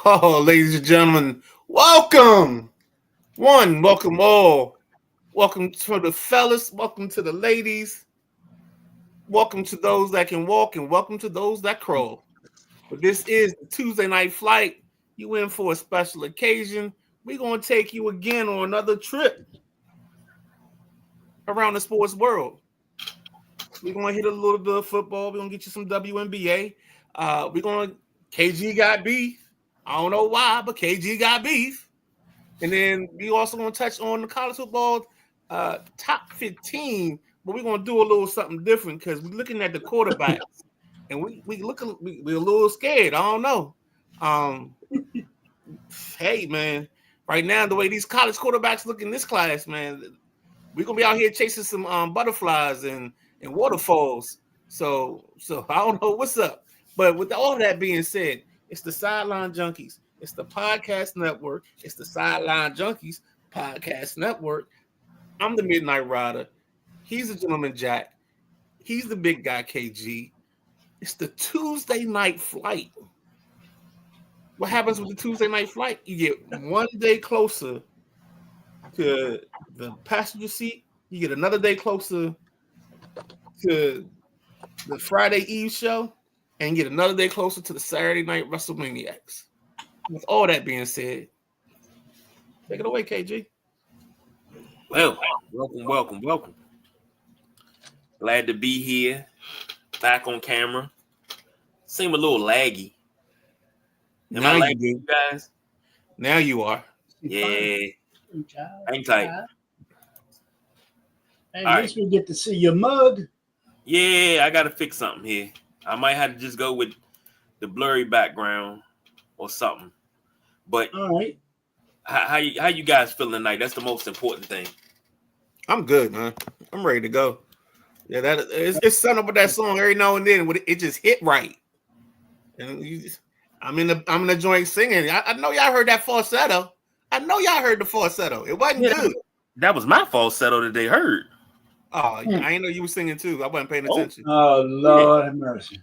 Oh, ladies and gentlemen, welcome. Welcome all. Welcome to the fellas. Welcome to the ladies. Welcome to those that can walk, and welcome to those that crawl. But this is the Tuesday night flight. You in for a special occasion. We're gonna take you again on another trip around the sports world. We're gonna hit a little bit of football. We're gonna get you some WNBA. We're gonna KG got beef. I don't know why, but KG got beef. And then we also going to touch on the college football top 15, but we're going to do a little something different because we're looking at the quarterbacks, and we're a little scared. I don't know. Um, hey man, right now the way these college quarterbacks look in this class, man, we're gonna be out here chasing some butterflies and waterfalls. So I don't know what's up. But with all that being said, it's the Sideline Junkies. It's the podcast network. It's the Sideline Junkies podcast network. I'm the Midnight Rider. He's the gentleman Jack. He's the big guy KG. It's the Tuesday night flight. What happens with the Tuesday night flight? You get one day closer to the passenger seat. You get another day closer to the Friday Eve show, and get another day closer to the Saturday night WrestleManiacs. With all that being said, take it away, KG. Well, welcome. Glad to be here, back on camera. Seem a little laggy. Am Now I you lagging, do. you guys? Now you are. Yeah, hang tight. Hey, All at right. least we get to see your mug. Yeah, I gotta fix something here. I might have to just go with the blurry background or something. But All right. how you guys feeling tonight? That's the most important thing. I'm good, man. I'm ready to go. Yeah, it's something about that song every now and then when it just hit right. And I'm in the joint singing. I know y'all heard that falsetto. I know y'all heard the falsetto. It wasn't Yeah, good. That was my falsetto that they heard. Oh, I didn't know you were singing too. I wasn't paying attention. Oh, Lord have mercy.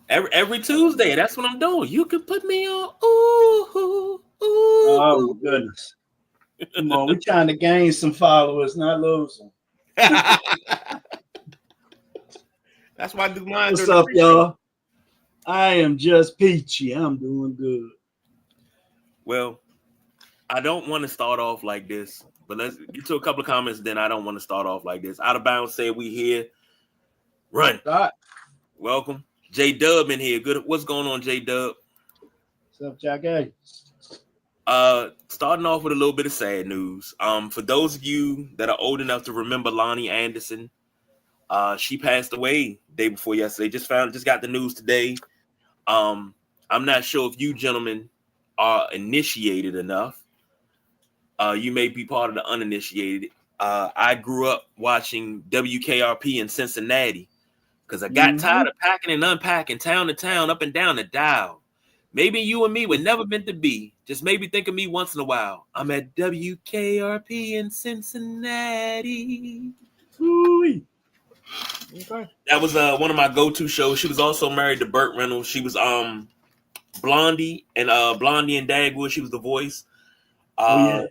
Every Tuesday, that's what I'm doing. You can put me on. Ooh. Oh, my goodness. Come on, we're trying to gain some followers, not lose them. That's why I do mine. What's up, y'all? I am just peachy. I'm doing good. Well, I don't want to start off like this, but let's get to a couple of comments. Then I don't want to start off like this. Out of bounds said we here. Run. All right. Welcome. J Dub in here. Good. What's going on, J Dub? What's up, Jack A? Starting off with a little bit of sad news. For those of you that are old enough to remember Lonnie Anderson, she passed away day before yesterday. Just got the news today. I'm not sure if you gentlemen are initiated enough. You may be part of the uninitiated. I grew up watching WKRP in Cincinnati because I got tired of packing and unpacking town to town, up and down the dial. Maybe you and me were never meant to be. Just maybe think of me once in a while. I'm at WKRP in Cincinnati. Ooh-wee. Okay. That was one of my go-to shows. She was also married to Burt Reynolds. She was Blondie and Dagwood. She was the voice. Yeah.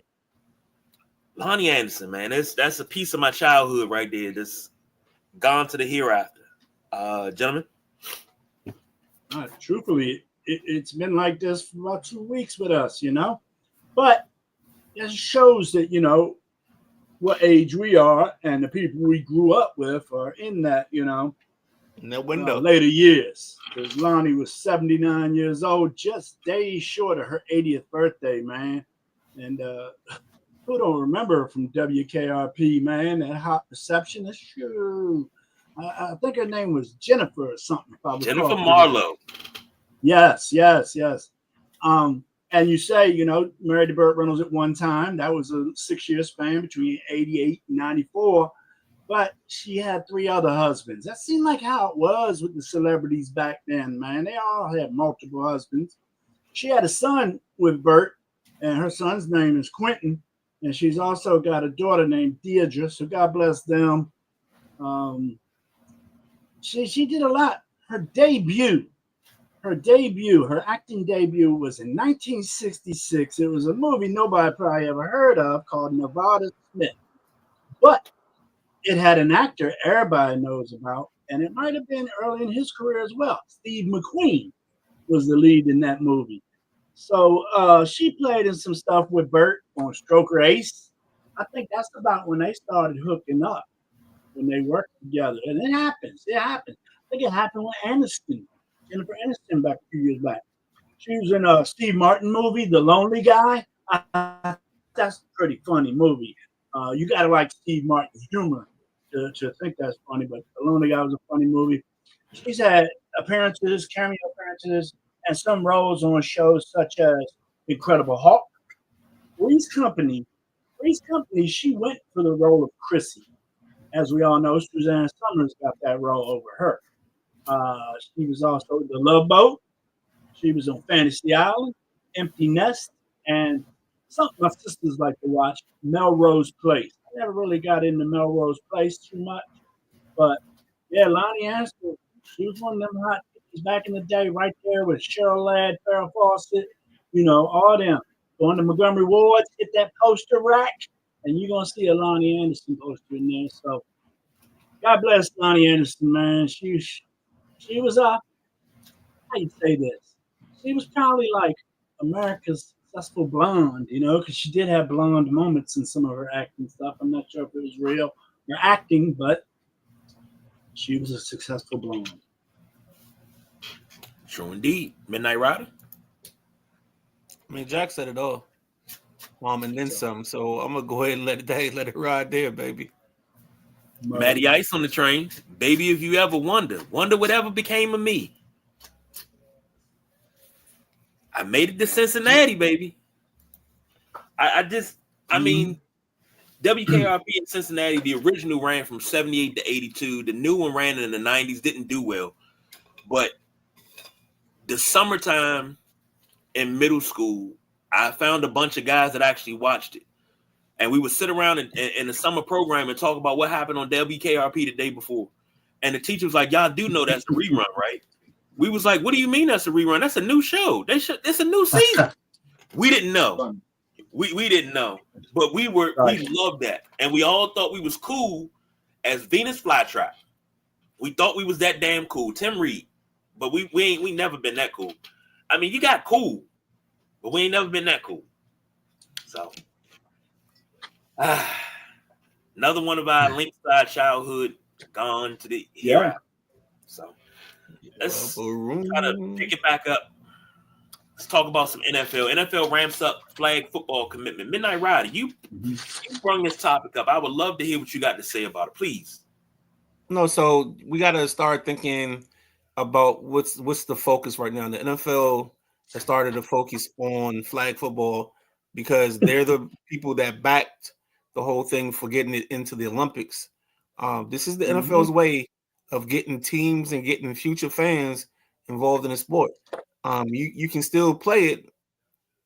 Lonnie Anderson, man, that's a piece of my childhood right there. Just gone to the hereafter. Gentlemen. Truthfully, it's been like this for about 2 weeks with us, But it shows that, what age we are and the people we grew up with are in that, In that window. later years. Because Lonnie was 79 years old, just days short of her 80th birthday, man. And who don't remember her from WKRP, man? That hot receptionist, shoot. I think her name was Jennifer or something. Jennifer Marlowe. Yes. And you say, married to Burt Reynolds at one time. That was a 6-year span between 88 and 94. But she had 3 other husbands. That seemed like how it was with the celebrities back then, man. They all had multiple husbands. She had a son with Burt, and her son's name is Quentin. And she's also got a daughter named Deirdre. So God bless them. She did a lot. Her debut her debut, her acting debut was in 1966. It was a movie nobody probably ever heard of called Nevada Smith. But it had an actor everybody knows about, and it might have been early in his career as well. Steve McQueen was the lead in that movie. So she played in some stuff with Burt on Stroker Ace. I think that's about when they started hooking up, when they worked together. And it happens. It happens. I think it happened with Aniston, Jennifer Aniston, back a few years back. She was in a Steve Martin movie, The Lonely Guy. That's a pretty funny movie. You got to like Steve Martin's humor to think that's funny, but The Lonely Guy was a funny movie. She's had appearances, cameo appearances, and some roles on shows such as Incredible Hulk. Three's Company, she went for the role of Chrissy. As we all know, Suzanne Summers got that role over her. She was also The Love Boat. She was on Fantasy Island, Empty Nest, and something my sisters like to watch, Melrose Place. I never really got into Melrose Place too much, but yeah, Lonnie Anderson, she was one of them hot chicks back in the day, right there with Cheryl Ladd, Farrah Fawcett, all them. Going to Montgomery Ward's, hit that poster rack, and you're gonna see a Lonnie Anderson poster in there. So God bless Lonnie Anderson, man. She was how you say this? She was probably like America's successful blonde, because she did have blonde moments in some of her acting stuff. I'm not sure if it was real or acting, but she was a successful blonde. Sure indeed. Midnight Rider. I mean, Jack said it all. And then some. So I'm gonna go ahead and let it ride there, baby. Matty Ice on the train. Baby, if you ever wonder whatever became of me. I made it to Cincinnati, baby. I mean, WKRP in Cincinnati, the original ran from 78 to 82. The new one ran in the 90s, didn't do well. But the summertime in middle school, I found a bunch of guys that actually watched it. And we would sit around in the summer program and talk about what happened on WKRP the day before. And the teacher was like, y'all do know that's a rerun, right? We was like, what do you mean that's a rerun? That's a new show. It's a new season. We didn't know. We didn't know. But we loved that. And we all thought we was cool as Venus Flytrap. We thought we was that damn cool. Tim Reed. But we never been that cool. I mean, you got cool, but we ain't never been that cool. So another one of our Linkside childhood gone to the era. So let's try to pick it back up. Let's talk about some NFL. NFL ramps up flag football commitment. Midnight Rider, you brought this topic up. I would love to hear what you got to say about it, please. No, so we got to start thinking about what's the focus right now. The NFL has started to focus on flag football because they're the people that backed the whole thing for getting it into the Olympics. This is the NFL's way of getting teams and getting future fans involved in the sport. You can still play it.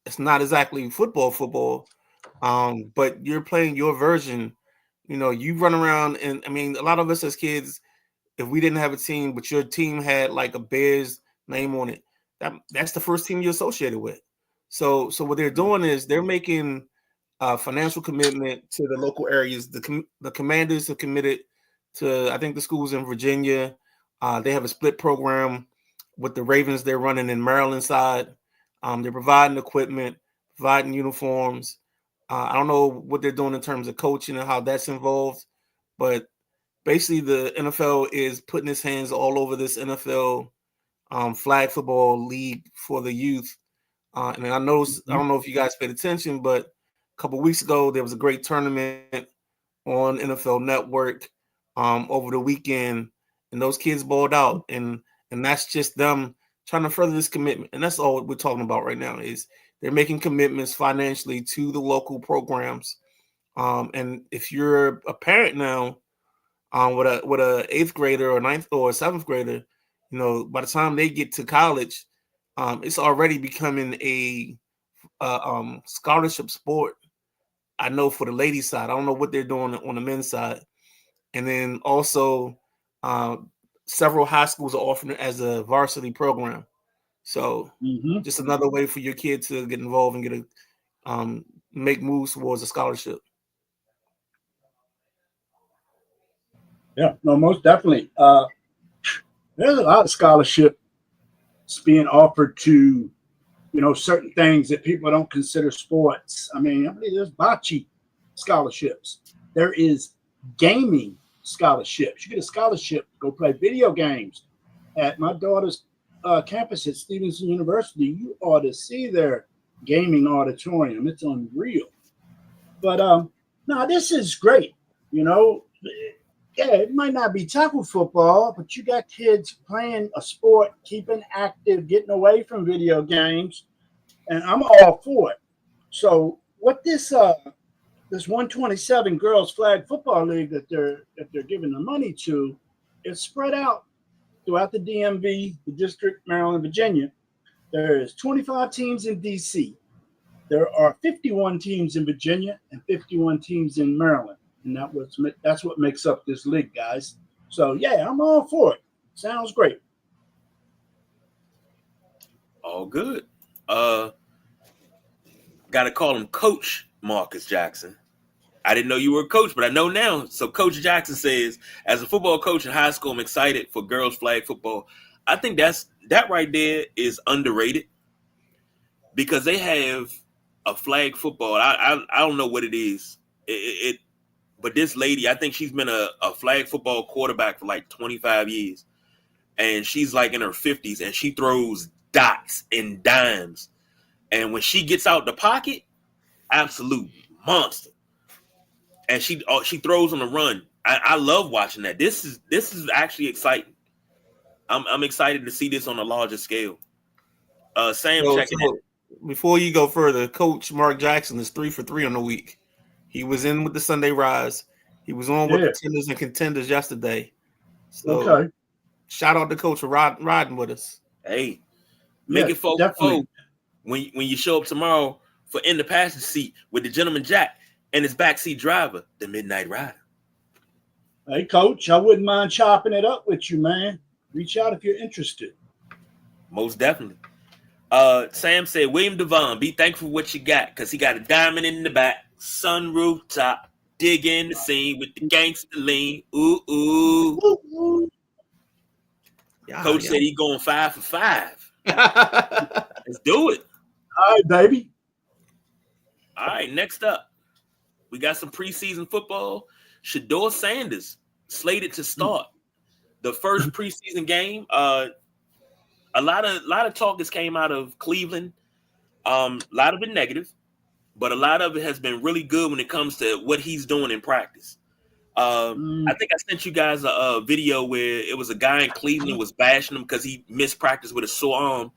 It's not exactly football, but you're playing your version. You run around, and I mean, a lot of us as kids, if we didn't have a team, but your team had like a Bears name on it, that's the first team you're associated with. So what they're doing is they're making a financial commitment to the local areas. The Commanders have committed to, I think, the schools in Virginia. They have a split program with the Ravens they're running in Maryland side. They're providing equipment, providing uniforms. I don't know what they're doing in terms of coaching and how that's involved, but basically the NFL is putting its hands all over this NFL flag football league for the youth. And I don't know if you guys paid attention, but a couple of weeks ago, there was a great tournament on NFL Network over the weekend, and those kids balled out. And that's just them trying to further this commitment. And that's all we're talking about right now is they're making commitments financially to the local programs. And if you're a parent now with a 8th grader or 9th or 7th grader, by the time they get to college, it's already becoming a scholarship sport. I know for the ladies' side. I don't know what they're doing on the men's side. And then also several high schools are offering it as a varsity program. So just another way for your kid to get involved and get a make moves towards a scholarship. Yeah, no, most definitely. There's a lot of scholarships being offered to, certain things that people don't consider sports. I mean, there's bocce scholarships. There is gaming scholarships. You get a scholarship to go play video games at my daughter's campus at Stevenson University. You ought to see their gaming auditorium. It's unreal. But no, this is great. Yeah, it might not be tackle football, but you got kids playing a sport, keeping active, getting away from video games, and I'm all for it. So what this 127 girls flag football league that they're giving the money to is spread out throughout the DMV, the District, Maryland, Virginia. There is 25 teams in DC. There are 51 teams in Virginia and 51 teams in Maryland. And that's what makes up this league, guys. So, yeah, I'm all for it. Sounds great. All good. Got to call him Coach Marcus Jackson. I didn't know you were a coach, but I know now. So Coach Jackson says, as a football coach in high school, I'm excited for girls flag football. I think that right there is underrated because they have a flag football. I don't know what it is. But this lady, I think she's been a flag football quarterback for like 25 years. And she's like in her 50s and she throws dots and dimes. And when she gets out the pocket, absolute monster. And she throws on the run. I love watching that. This is actually exciting. I'm excited to see this on a larger scale. Sam, checking in. Before you go further, Coach Mark Jackson is 3 for 3 on the week. He was in with the Sunday Rise. He was on with Pretenders and Contenders yesterday. So shout out to Coach for riding with us. Hey, make it 4 for 4 when you show up tomorrow for in the passenger seat with the gentleman Jack and his backseat driver, the Midnight Rider. Hey, Coach, I wouldn't mind chopping it up with you, man. Reach out if you're interested. Most definitely. Sam said, William Devon, be thankful for what you got because he got a diamond in the back. Sunroof top, dig in the scene with the gangster lean. Ooh, ooh. Coach said he going 5 for 5. Let's do it. All right, baby. All right, next up, we got some preseason football. Shedeur Sanders slated to start the first preseason game. A lot of talk has came out of Cleveland. A lot of it negative. But a lot of it has been really good when it comes to what he's doing in practice. I think I sent you guys a video where it was a guy in Cleveland was bashing him because he missed practice with a sore arm.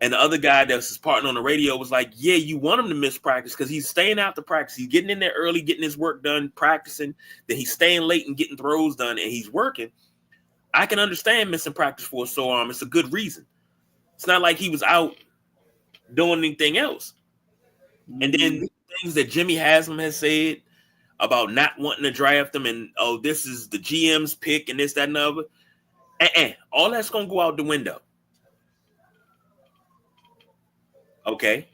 And the other guy that was his partner on the radio was like, yeah, you want him to miss practice because he's staying out to practice. He's getting in there early, getting his work done, practicing. Then he's staying late and getting throws done, and he's working. I can understand missing practice for a sore arm. It's a good reason. It's not like he was out doing anything else. And then things that Jimmy Haslam has said about not wanting to draft him and, this is the GM's pick and this, that, and the other. All that's going to go out the window. Okay.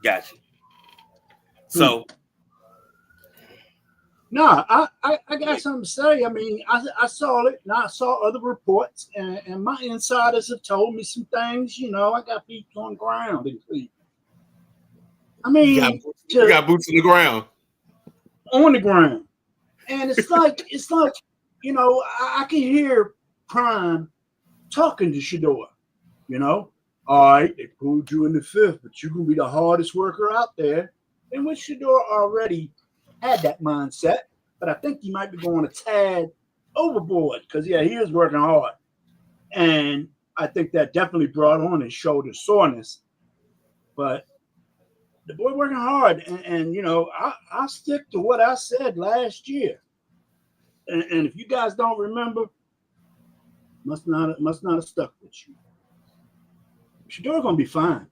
Gotcha. So. No, I got something to say. I mean, I saw it and I saw other reports and my insiders have told me some things. I got feet on the ground in Cleveland. I mean, you got boots on the ground. On the ground. And it's like, I can hear Prime talking to Shedeur, All right, they pulled you in the 5th, but you're going to be the hardest worker out there. In which Shedeur already had that mindset, but I think he might be going a tad overboard because, he is working hard. And I think that definitely brought on his shoulder soreness. But the boy working hard, and I stick to what I said last year. And if you guys don't remember, must not have stuck with you. Shedeur gonna be fine.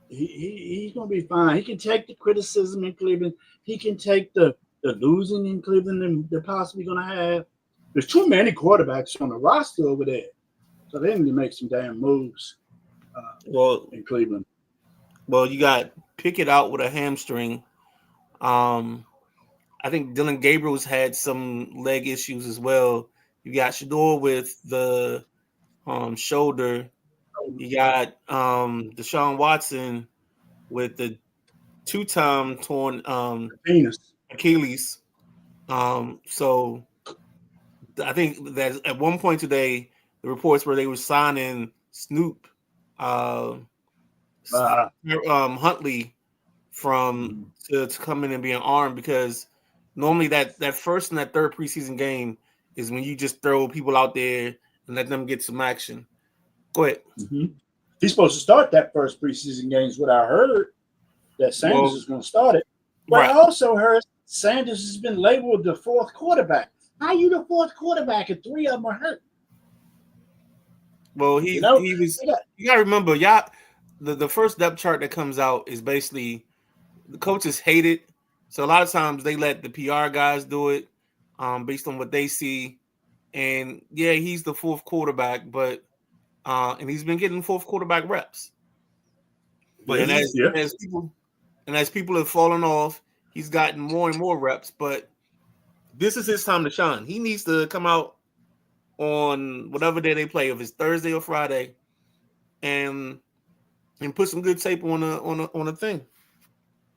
He's gonna be fine. He can take the criticism in Cleveland. He can take the losing in Cleveland and they're possibly gonna have. There's too many quarterbacks on the roster over there. So they need to make some damn moves Well, in Cleveland. Well, you got Pickett out with a hamstring. I think Dylan Gabriel's had some leg issues as well. You got Shador with the shoulder. You got Deshaun Watson with the two-time torn Penis. Achilles. So I think that at one point today, the reports where they were signing Snoop Huntley from to come in and be an arm, because normally that first and that third preseason game is when you just throw people out there and let them get some action. Go ahead. Mm-hmm. He's supposed to start that first preseason game is what I heard, that Sanders is going to start it. But Right. I also heard Sanders has been labeled the fourth quarterback. How you the fourth quarterback and three of them are hurt? Well, he was. You gotta remember, the first depth chart that comes out is basically the coaches hate it, so a lot of times they let the PR guys do it, based on what they see. And yeah, he's the fourth quarterback, but and he's been getting fourth quarterback reps. But as people have fallen off, he's gotten more and more reps. But this is his time to shine. He needs to come out on whatever day they play, if it's Thursday or Friday, and put some good tape on a thing.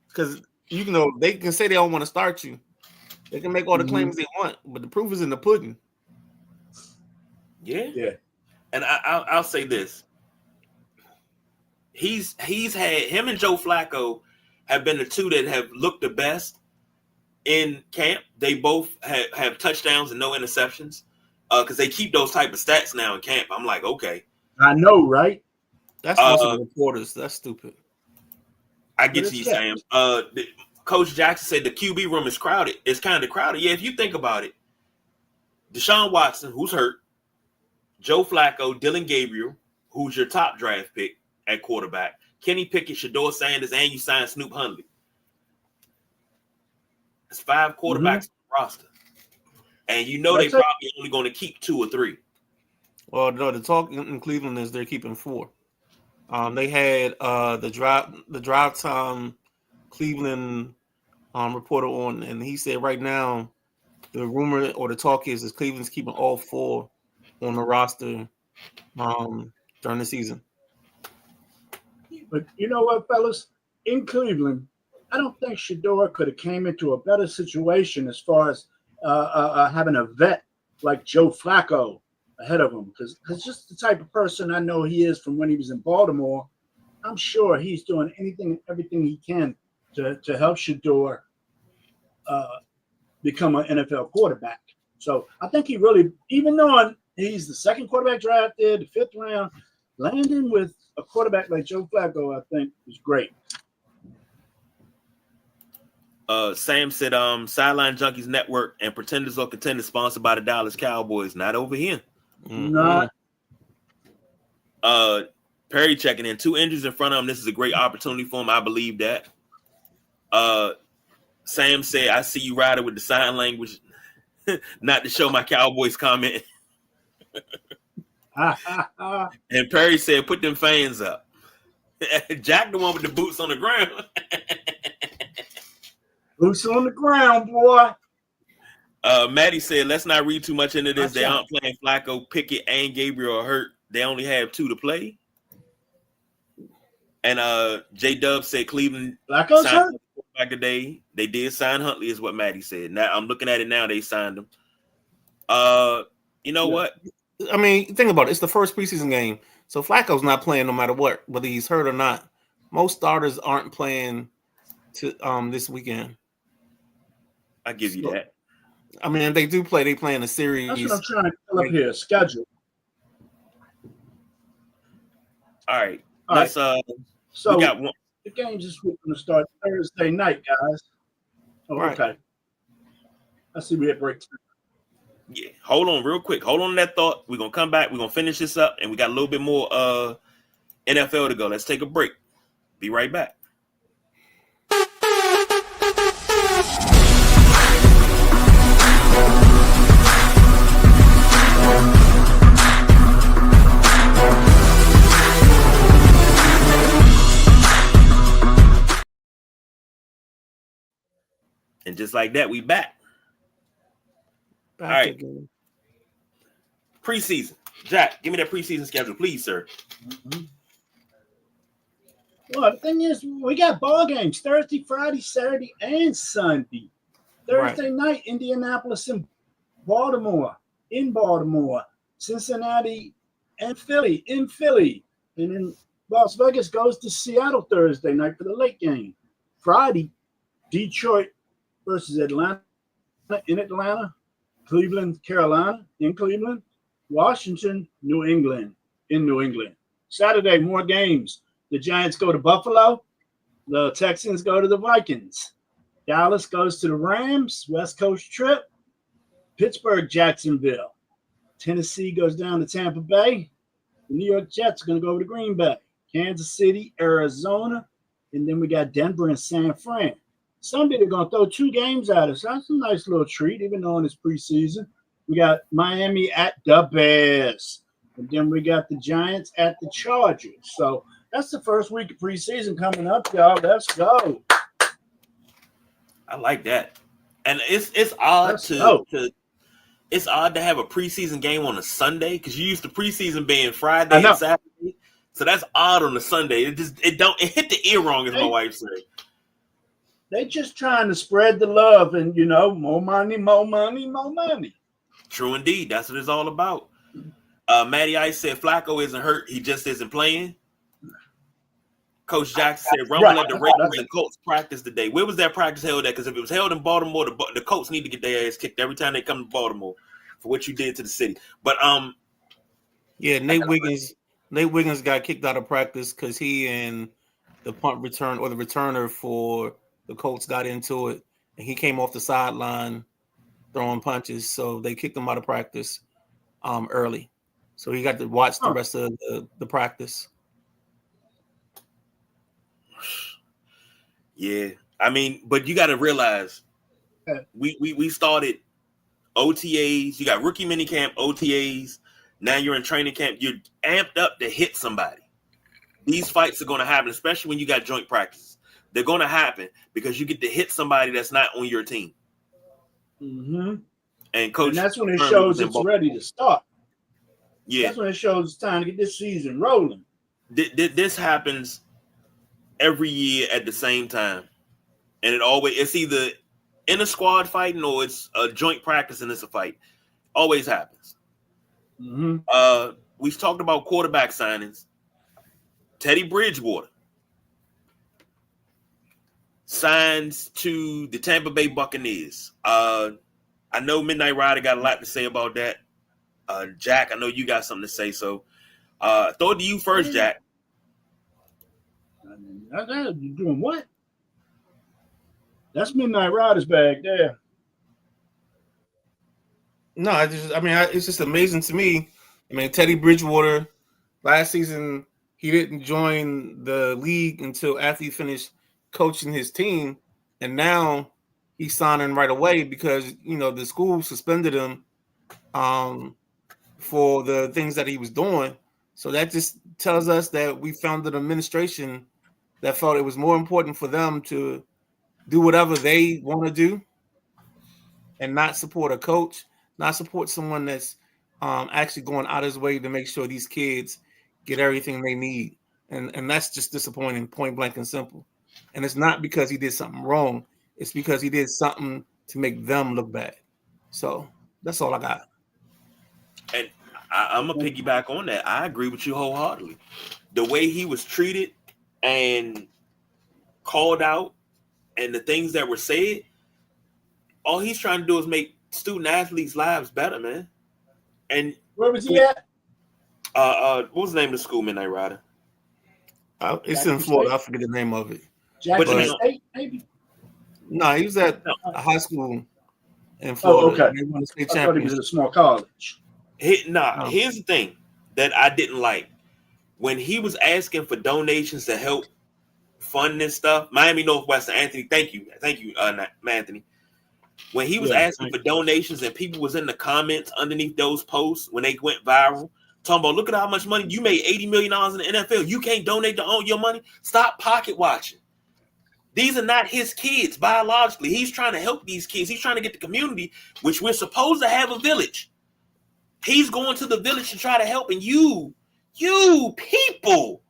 Because they can say they don't want to start you. They can make all the claims they want, but the proof is in the pudding. Yeah. And I'll say this: he's had him and Joe Flacco have been the two that have looked the best in camp. They both have touchdowns and no interceptions, because they keep those type of stats now in camp. I'm like, okay, I know, right? That's most of the reporters. That's stupid. I get you, Sam. Coach Jackson said the QB room is crowded. It's kind of crowded. Yeah, if you think about it, Deshaun Watson, who's hurt, Joe Flacco, Dylan Gabriel, who's your top draft pick at quarterback, Kenny Pickett, Shador Sanders, and you signed Snoop Huntley. It's 5 quarterbacks on the roster. And they probably only going to keep 2 or 3. Well, no, the talk in Cleveland is they're keeping 4. They had the drive time Cleveland reporter on, and he said right now the rumor or the talk is Cleveland's keeping all 4 on the roster during the season. But you know what, fellas? In Cleveland, I don't think Shador could have came into a better situation as far as having a vet like Joe Flacco ahead of him, because just the type of person I know he is from when he was in Baltimore. I'm sure he's doing everything he can to help Shador become an NFL quarterback. So I think he really, even though he's the second quarterback drafted, the 5th round, landing with a quarterback like Joe Flacco, I think, is great. Sam said, Sideline Junkies Network and Pretenders or Contenders sponsored by the Dallas Cowboys. Not over here. Not. Perry checking in. 2 injuries in front of him. This is a great opportunity for him. I believe that. Sam said, I see you riding with the sign language. Not to show my Cowboys comment. And Perry said, put them fans up. Jack, the one with the boots on the ground. Boots on the ground, boy. Maddie said, let's not read too much into this. They aren't playing Flacco, Pickett, and Gabriel are hurt. They only have 2 to play. And J Dub said Cleveland Flacco's hurt back today. They did sign Huntley, is what Maddie said. Now I'm looking at it now. They signed him. You know what? I mean, think about it. It's the first preseason game, so Flacco's not playing no matter what, whether he's hurt or not. Most starters aren't playing to this weekend. I give you that. I mean, they do play. They play in a series. That's what I'm trying to fill up here. Schedule. All right. So we got one. The game's this week going to start Thursday night, guys. Oh, right. Okay. I see we had breaks. Yeah. Hold on real quick. Hold on to that thought. We're going to come back. We're going to finish this up, and we got a little bit more NFL to go. Let's take a break. Be right back. And just like that, we back. All right. Again. Preseason. Jack, give me that preseason schedule, please, sir. Mm-hmm. Well, the thing is, we got ball games Thursday, Friday, Saturday, and Sunday. Thursday night, Indianapolis and Baltimore, in Baltimore, Cincinnati and Philly, in Philly. And then Las Vegas goes to Seattle Thursday night for the late game. Friday, Detroit versus Atlanta in Atlanta, Cleveland, Carolina in Cleveland, Washington, New England in New England. Saturday, more games. The Giants go to Buffalo. The Texans go to the Vikings. Dallas goes to the Rams, West Coast trip. Pittsburgh, Jacksonville. Tennessee goes down to Tampa Bay. The New York Jets are going to go over to Green Bay. Kansas City, Arizona. And then we got Denver and San Fran. Sunday, they're going to throw 2 games at us. That's a nice little treat, even though it's preseason. We got Miami at the Bears. And then we got the Giants at the Chargers. So that's the first week of preseason coming up, y'all. Let's go. I like that. And it's odd it's odd to have a preseason game on a Sunday because you used to preseason being Friday and Saturday. So that's odd on a Sunday. It hit the ear wrong, as my wife said. They just trying to spread the love and more money, more money, more money. True indeed. That's what it's all about. Matty Ice said Flacco isn't hurt, he just isn't playing. Coach Jackson said Rumble at the Ravens and Colts practice today. Where was that practice held at? Because if it was held in Baltimore, the Colts need to get their ass kicked every time they come to Baltimore for what you did to the city. But Nate Wiggins got kicked out of practice because he and the punt return or the returner for the Colts got into it, and he came off the sideline throwing punches, so they kicked him out of practice early. So he got to watch the rest of the practice. Yeah, I mean, but you got to realize we started OTAs. You got rookie minicamp, OTAs. Now you're in training camp. You're amped up to hit somebody. These fights are going to happen, especially when you got joint practice. They're going to happen because you get to hit somebody that's not on your team. Mm-hmm. And Coach, and that's when it shows it's ready to start. Yeah, that's when it shows it's time to get this season rolling. This happens every year at the same time, and it's either in a squad fighting or it's a joint practice and it's a fight. Always happens. Mm-hmm. We've talked about quarterback signings. Teddy Bridgewater signs to the Tampa Bay Buccaneers. I know Midnight Rider got a lot to say about that. Jack, I know you got something to say, so throw it to you first, Jack. You doing what? That's Midnight Rider's bag there. No, it's just amazing to me. I mean, Teddy Bridgewater last season, he didn't join the league until after he finished coaching his team, and now he's signing right away because the school suspended him for the things that he was doing. So that just tells us that we found an administration that felt it was more important for them to do whatever they want to do and not support a coach, not support someone that's actually going out of his way to make sure these kids get everything they need. And that's just disappointing, point blank and simple. And it's not because he did something wrong. It's because he did something to make them look bad. So that's all I got. And I'm going to piggyback on that. I agree with you wholeheartedly. The way he was treated and called out and the things that were said, all he's trying to do is make student athletes' lives better, man. And where was he at? What was the name of the school, Midnight Rider? It's in Florida. I forget the name of it. Jackson State, maybe? No, he was at a high school in Florida. Oh, okay. They won the state I thought he was at a small college. Here's the thing that I didn't like. When he was asking for donations to help fund this stuff, Miami Northwestern, Anthony, thank you, Anthony. When he was asking for donations and people was in the comments underneath those posts when they went viral, talking about, look at how much money you made, $80 million in the NFL. You can't donate your money. Stop pocket watching. These are not his kids biologically. He's trying to help these kids. He's trying to get the community, which we're supposed to have a village. He's going to the village to try to help, and you people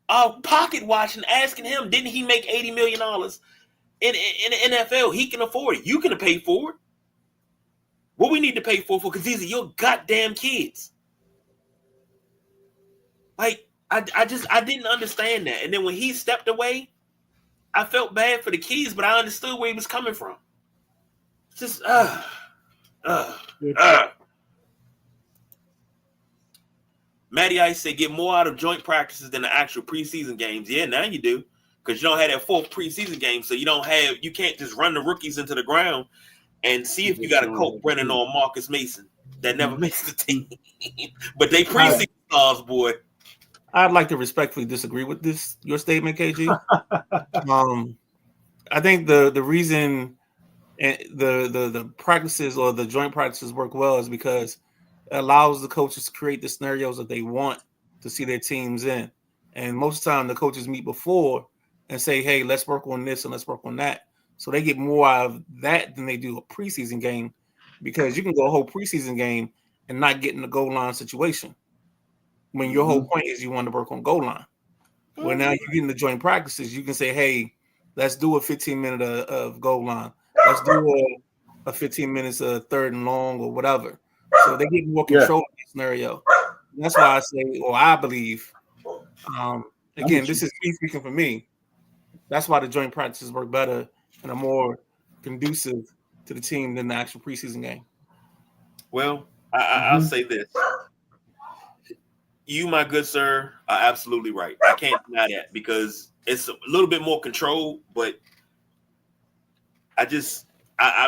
are pocket watching, asking him, didn't he make $80 million in the NFL? He can afford it. You can pay for it. What we need to pay for, because these are your goddamn kids. Like, I didn't understand that. And then when he stepped away, I felt bad for the kids, but I understood where he was coming from. Just, Matty Ice said, get more out of joint practices than the actual preseason games. Yeah, now you do, because you don't have that fourth preseason game, so you can't just run the rookies into the ground and see if you got a Colt Brennan or Marcus Mason that never makes the team. But they preseason stars, boy. I'd like to respectfully disagree with your statement, KG. I think the reason the practices or the joint practices work well is because it allows the coaches to create the scenarios that they want to see their teams in. And most of the time, the coaches meet before and say, hey, let's work on this and let's work on that. So they get more out of that than they do a preseason game, because you can go a whole preseason game and not get in the goal line situation when your whole point is you want to work on goal line. Well, now you get in the joint practices, you can say, hey, let's do a 15-minute of goal line. Let's do a 15 minutes of third and long or whatever. So they get more control in the scenario. That's why I say, or I believe, again, this is me speaking for me. That's why the joint practices work better and are more conducive to the team than the actual preseason game. Well, I'll say this. You, my good sir, are absolutely right. I can't deny that, because it's a little bit more control, but I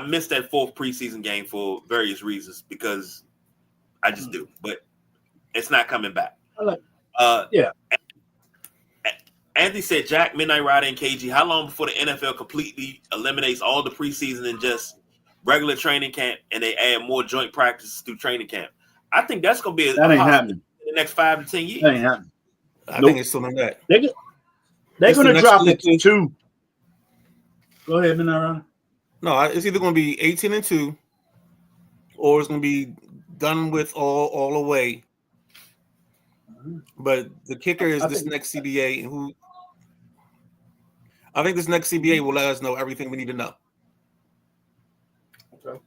missed that fourth preseason game for various reasons, because I just do. But it's not coming back. Anthony said, Jack, Midnight Rider, and KG, how long before the NFL completely eliminates all the preseason and just regular training camp, and they add more joint practices through training camp? I think that's going to be that ain't happening in the next 5 to 10 years. That ain't happening. I think it's still in that. They're going to drop it to 2. Go ahead, Midnight Rider. No, it's either going to be 18-2, or it's going to be done with all away. But the kicker is this next CBA, and I think this next CBA will let us know everything we need to know. Okay,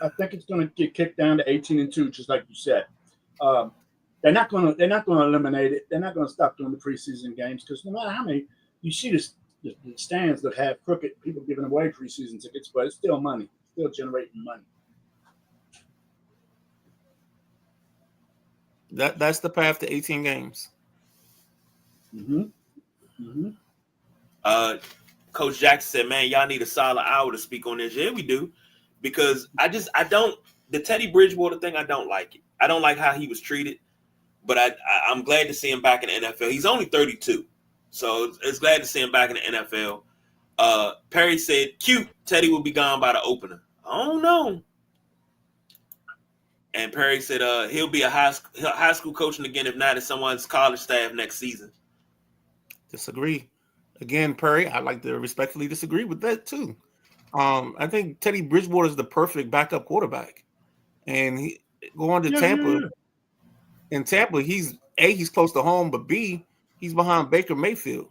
I think it's going to get kicked down to 18-2, just like you said. They're not going to eliminate it. They're not going to stop doing the preseason games, because no matter how many you see the stands that have crooked people giving away preseason tickets, but it's still money, still generating money. That's the path to 18 games. Coach Jackson said, man, y'all need a solid hour to speak on this. Yeah, we do. Because the Teddy Bridgewater thing, I don't like it. I don't like how he was treated, but I'm glad to see him back in the NFL. He's only 32. So it's glad to see him back in the NFL. Perry said, cute, Teddy will be gone by the opener. I don't know. And Perry said he'll be a high school coaching again, if not at someone's college staff next season. Disagree. Again, Perry, I'd like to respectfully disagree with that too. I think Teddy Bridgewater is the perfect backup quarterback. And going to Tampa, in Tampa, he's close to home, but B, he's behind Baker Mayfield.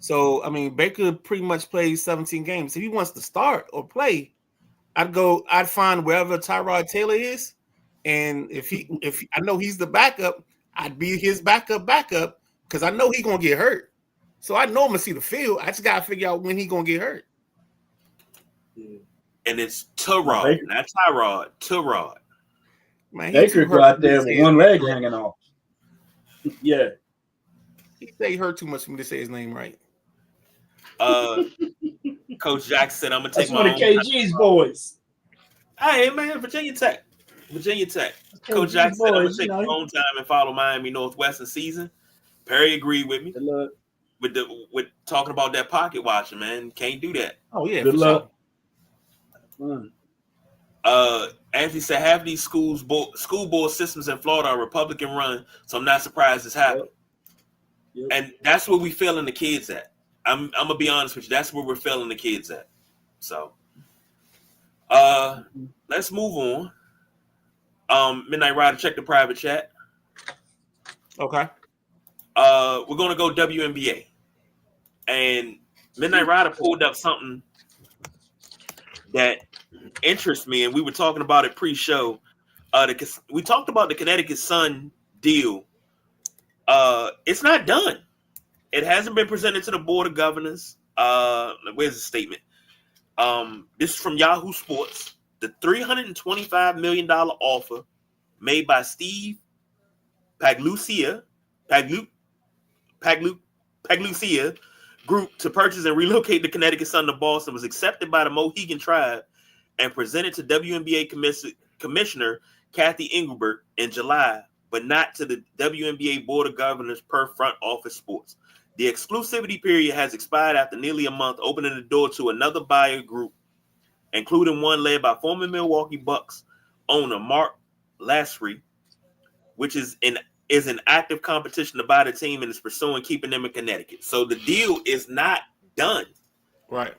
So, I mean, Baker pretty much plays 17 games. If he wants to start or play, I'd find wherever Tyrod Taylor is. And if I know he's the backup, I'd be his backup because I know he's going to get hurt. So I know I'm going to see the field. I just got to figure out when he's going to get hurt. And it's Tyrod, not Tyrod. Tyrod. Man, Baker go out there with one leg hanging off. Yeah. He say he hurt too much for me to say his name right. Coach Jackson said, I'm going to take one of KG's boys. Hey, man, Virginia Tech. Coach Jackson said, I'm going to take my own time and follow Miami Northwestern season. Perry agreed with me. Good luck. With talking about that pocket watching, man. Can't do that. Oh, yeah. Good luck. Anthony said, half these school board systems in Florida are Republican run, so I'm not surprised it's happening. Yep. And that's where we failing the kids at. I'm gonna be honest with you. That's where we're failing the kids at. So, let's move on. Midnight Rider, check the private chat. Okay. We're gonna go WNBA, and Midnight Rider pulled up something that interests me, and we were talking about it pre-show. We talked about the Connecticut Sun deal. It's not done. It hasn't been presented to the Board of Governors. Where's the statement? This is from Yahoo Sports. The $325 million offer made by Steve Paglucia Group to purchase and relocate the Connecticut Sun to Boston was accepted by the Mohegan Tribe and presented to WNBA Commissioner Kathy Engelbert in July, but not to the WNBA Board of Governors per Front Office Sports. The exclusivity period has expired after nearly a month, opening the door to another buyer group, including one led by former Milwaukee Bucks owner Mark Lasry, which is in active competition to buy the team and is pursuing keeping them in Connecticut. So the deal is not done. Right.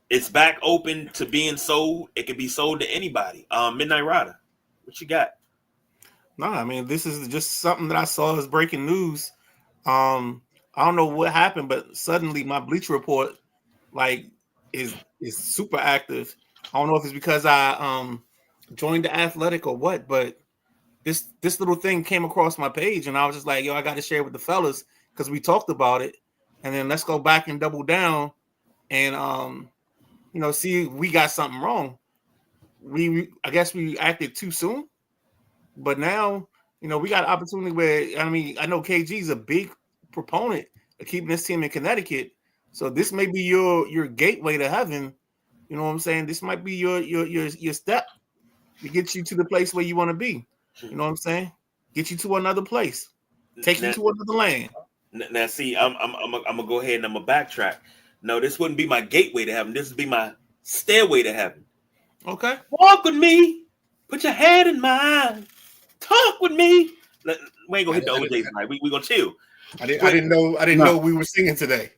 It's back open to being sold. It can be sold to anybody. Midnight Rider, what you got? No, I mean, this is just something that I saw as breaking news. I don't know what happened, but suddenly my Bleacher Report is super active. I don't know if it's because I joined the Athletic or what, but this little thing came across my page, and I was just like, yo, I got to share it with the fellas because we talked about it, and then let's go back and double down and see if we got something wrong. I guess we acted too soon, but now we got an opportunity where I know KG is a big proponent of keeping this team in Connecticut, so this may be your gateway to heaven. You know what I'm saying? This might be your step to get you to the place where you want to be. You know what I'm saying? Get you to another place, take you to another land. Now, see, I'm gonna go ahead and I'm gonna backtrack. No, this wouldn't be my gateway to heaven. This would be my stairway to heaven. Okay, walk with me. Put your hand in mine. Talk with me. We ain't gonna hit the OJs tonight. We gonna chill. I didn't know we were singing today.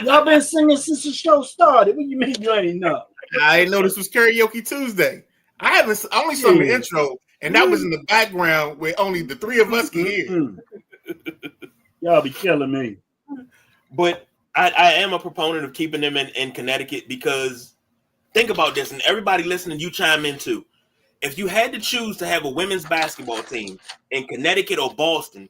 Y'all been singing since the show started. What do you mean you ain't know? I didn't know this was Karaoke Tuesday. I only saw the intro, and that was in the background where only the three of us can hear. Y'all be killing me. But I am a proponent of keeping them in Connecticut because think about this, and everybody listening, you chime in too. If you had to choose to have a women's basketball team in Connecticut or Boston,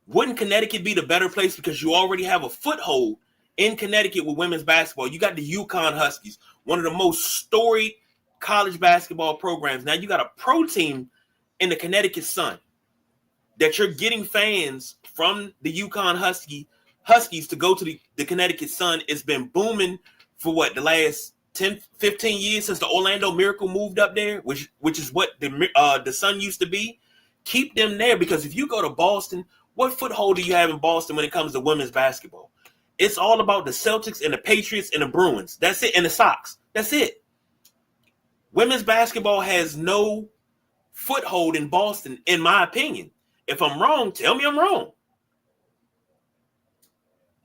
wouldn't Connecticut be the better place because you already have a foothold in Connecticut with women's basketball? You got the UConn Huskies, one of the most storied college basketball programs. Now you got a pro team in the Connecticut Sun that you're getting fans from the UConn Huskies to go to the Connecticut Sun. It's been booming for the last 10, 15 years since the Orlando Miracle moved up there, which is what the Sun used to be. Keep them there because if you go to Boston, what foothold do you have in Boston when it comes to women's basketball? It's all about the Celtics and the Patriots and the Bruins. That's it. And the Sox. That's it. Women's basketball has no foothold in Boston, in my opinion. If I'm wrong, tell me I'm wrong.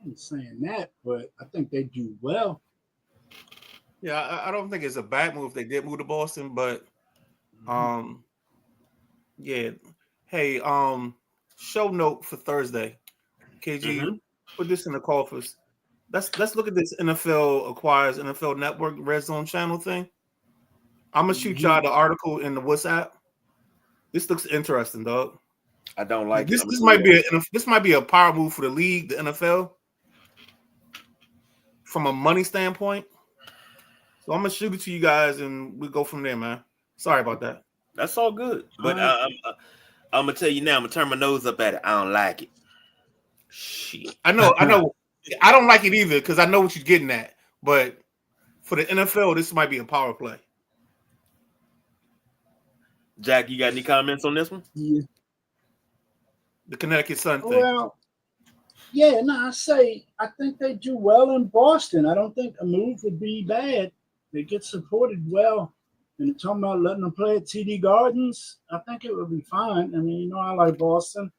I'm saying that, but I think they do well. Yeah, I don't think it's a bad move. They did move to Boston, but yeah. Hey, show note for Thursday. KG, put this in the coffers. Let's look at this NFL acquires NFL Network Red Zone channel thing. I'm gonna shoot y'all the article in the WhatsApp. This looks interesting, dog. I don't like this. This might be a power move for the league, the NFL, from a money standpoint. So I'm gonna shoot it to you guys, and we go from there, man. Sorry about that. That's all good, but I'm gonna tell you now. I'm gonna turn my nose up at it. I don't like it. Shit. I know. I don't like it either because I know what you're getting at. But for the NFL, this might be a power play. Jack, you got any comments on this one? Yeah. The Connecticut Sun thing. Well, yeah, no, I think they do well in Boston. I don't think a move would be bad. They get supported well. And they're talking about letting them play at TD Gardens. I think it would be fine. I mean, I like Boston.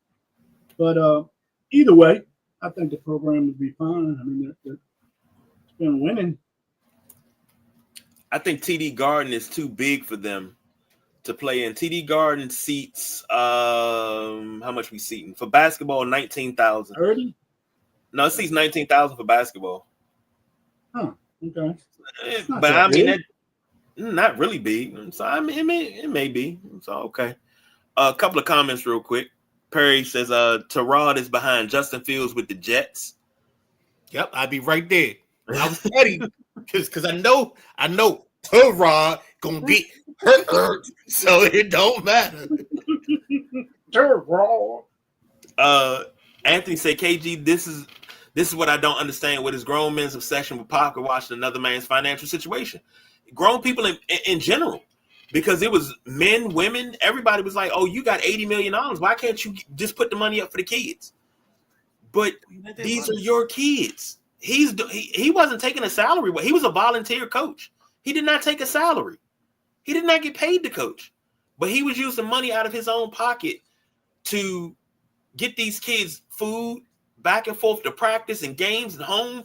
But either way, I think the program would be fine. I mean, it's been winning. I think TD Garden is too big for them to play in. TD Garden seats how much we seating for basketball? 19,000. 30? No, it seats 19,000 for basketball. Huh. Okay. But I mean, not really big. So I mean, it may be. So okay. A couple of comments real quick. Perry says, Terod is behind Justin Fields with the Jets. Yep, I'd be right there. I was ready because I know Terod gonna get hurt, so it don't matter. Terod. Anthony said, KG, this is what I don't understand with his grown men's obsession with pocket watching another man's financial situation. Grown people in general. Because it was men, women, everybody was like, oh, you got $80 million. Why can't you just put the money up for the kids? But these are your kids. He wasn't taking a salary. He was a volunteer coach. He did not take a salary. He did not get paid to coach. But he was using money out of his own pocket to get these kids food, back and forth to practice and games and home,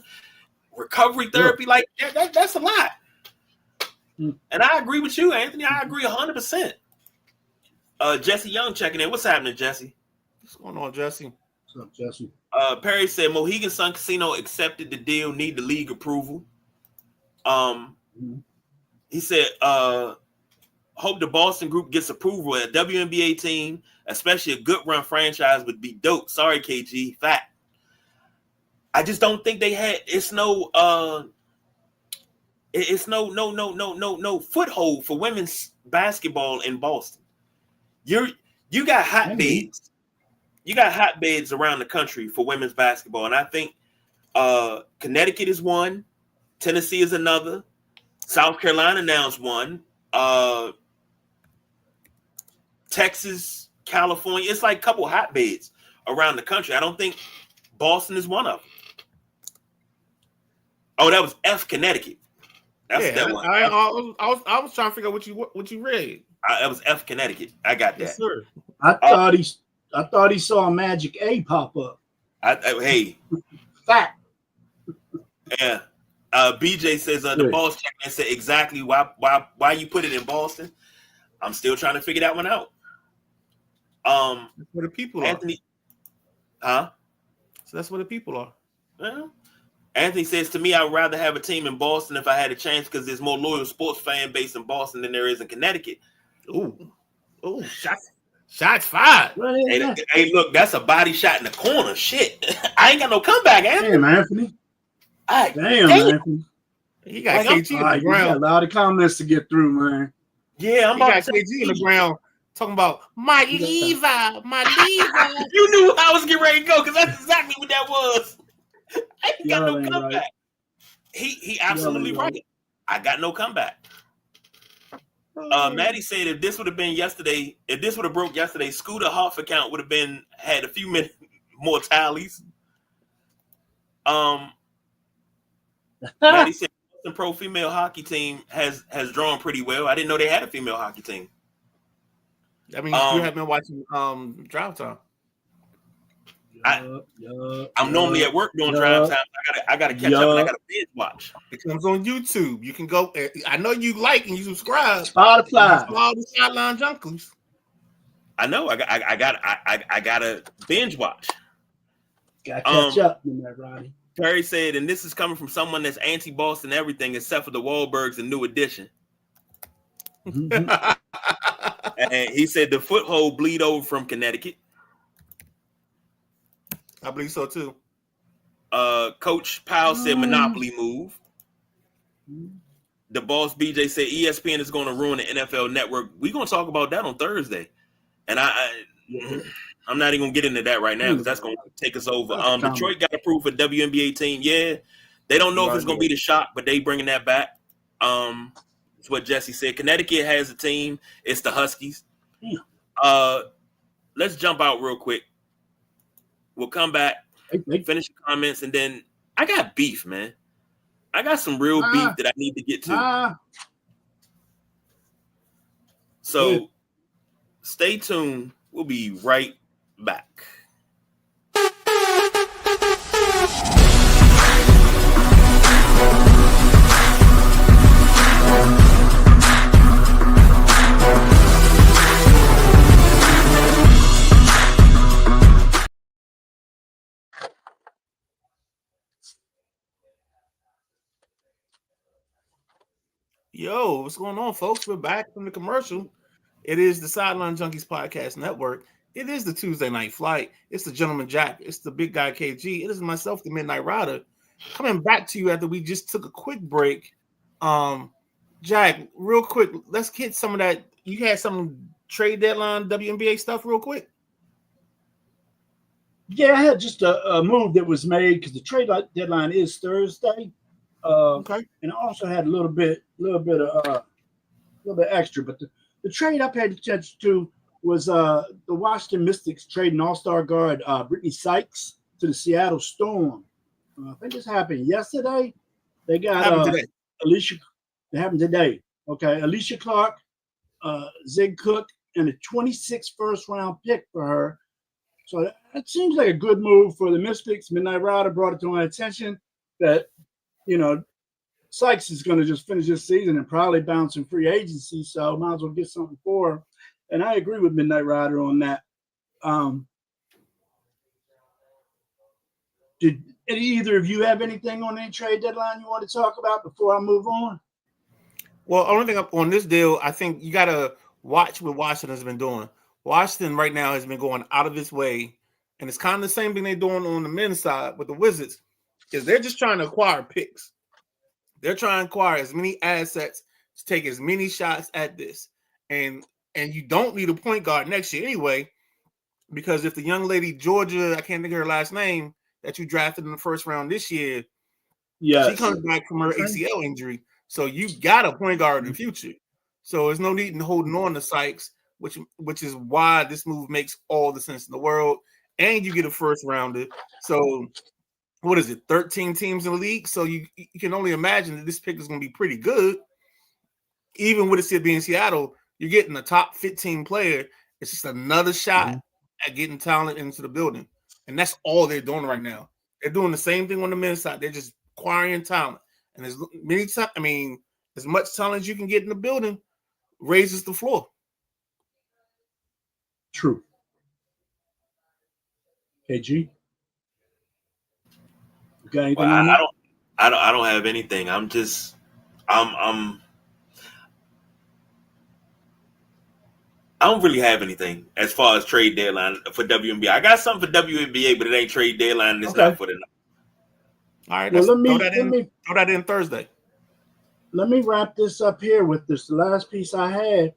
recovery therapy. Like, that's a lot. And I agree with you, Anthony. I agree 100%. Jesse Young checking in. What's happening, Jesse? What's going on, Jesse? What's up, Jesse? Perry said Mohegan Sun Casino accepted the deal, need the league approval. He said, hope the Boston group gets approval. A WNBA team, especially a good run franchise, would be dope. Sorry, KG. Fact. I just don't think they had. It's no foothold for women's basketball in Boston. You got hotbeds. You got hotbeds around the country for women's basketball, and I think Connecticut is one, Tennessee is another, South Carolina now is one, Texas, California. It's like a couple hotbeds around the country. I don't think Boston is one of them. Oh, that was F Connecticut. That's that one. I was trying to figure out what you read. That was F Connecticut. I got that. Yes, sir. I thought he saw a Magic A pop up. Hey. Fact. Yeah. BJ says the boss checked and said exactly why you put it in Boston. I'm still trying to figure that one out. That's where the people Anthony, are. So that's where the people are. Well, Anthony says, to me, I would rather have a team in Boston if I had a chance because there's more loyal sports fan base in Boston than there is in Connecticut. Ooh, shots fired. Hey, look, that's a body shot in the corner. Shit. I ain't got no comeback, Anthony. Damn, Anthony. Damn, Anthony. He got KG on the ground. You got a lot of comments to get through, man. Yeah, I'm about to KG on the ground talking about my Levi. You knew I was getting ready to go because that's exactly what that was. I ain't got no comeback. Right. He absolutely right. I got no comeback. Maddie said if this would have been yesterday, if this would have broke yesterday, Scooter Hoff account would have had a few minutes more tallies. Maddie said the pro female hockey team has drawn pretty well. I didn't know they had a female hockey team. I mean, you have been watching Drive Time. I'm normally at work doing drive time. I gotta catch up and I gotta binge watch. It comes on YouTube. You can go. I know you like and you subscribe. Spotify. All the Sideline Junkies. I know. I gotta binge watch. Gotta catch up in that, Roddy. Perry said, and this is coming from someone that's anti-Boston everything except for the Wahlbergs and New Edition. And he said the foothold bleed over from Connecticut. I believe so too. Coach Powell said monopoly move. The boss BJ said ESPN is going to ruin the NFL network. We're going to talk about that on Thursday. And I'm not even going to get into that right now because that's going to take us over. Detroit got approved for WNBA team. Yeah. They don't know if it's going to be the shot, but they bringing that back. That's what Jesse said. Connecticut has a team. It's the Huskies. Let's jump out real quick. We'll come back, finish the comments, and then I got beef, man. I got some real beef that I need to get to. So stay tuned. We'll be right back. Yo, what's going on, folks? We're back from the commercial. It is the Sideline Junkies Podcast Network. It is the Tuesday Night Flight. It's the Gentleman Jack. It's the Big Guy KG. It is myself, the Midnight Rider, coming back to you after we just took a quick break. Jack, real quick, let's get some of that. You had some trade deadline WNBA stuff real quick. Yeah, I had just a move that was made because the trade deadline is Thursday. Okay. And I also had a little bit extra. But the trade I paid attention to was the Washington Mystics trading All-Star guard Brittany Sykes to the Seattle Storm. I think this happened yesterday. They got today. Alicia. It happened today. Okay, Alicia Clark, Zig Cook, and a 26th first-round pick for her. So that seems like a good move for the Mystics. Midnight Rider brought it to my attention that, Sykes is going to just finish this season and probably bounce in free agency. So might as well get something for her. And I agree with Midnight Rider on that. Did either of you have anything on any trade deadline you want to talk about before I move on? Well, only thing on this deal, I think you got to watch what Washington has been doing. Washington right now has been going out of its way, and it's kind of the same thing they're doing on the men's side with the Wizards, is they're just trying to acquire picks. They're trying to acquire as many assets to take as many shots at this. And you don't need a point guard next year anyway, because if the young lady, Georgia, I can't think of her last name, that you drafted in the first round this year, she comes back from her ACL injury. So you got a point guard in the future. So there's no need in holding on to Sykes, which is why this move makes all the sense in the world. And you get a first rounder. So what is it, 13 teams in the league? So you can only imagine that this pick is going to be pretty good. Even with it being Seattle, you're getting a top 15 player. It's just another shot at getting talent into the building. And that's all they're doing right now. They're doing the same thing on the men's side. They're just acquiring talent. And as much talent as you can get in the building raises the floor. True. KG? Got anything on that? I don't have anything. I don't really have anything as far as trade deadline for WNBA. I got something for WNBA, but it ain't trade deadline, and it's not for the night. All right, well, throw that in Thursday. Let me wrap this up here with this last piece I had.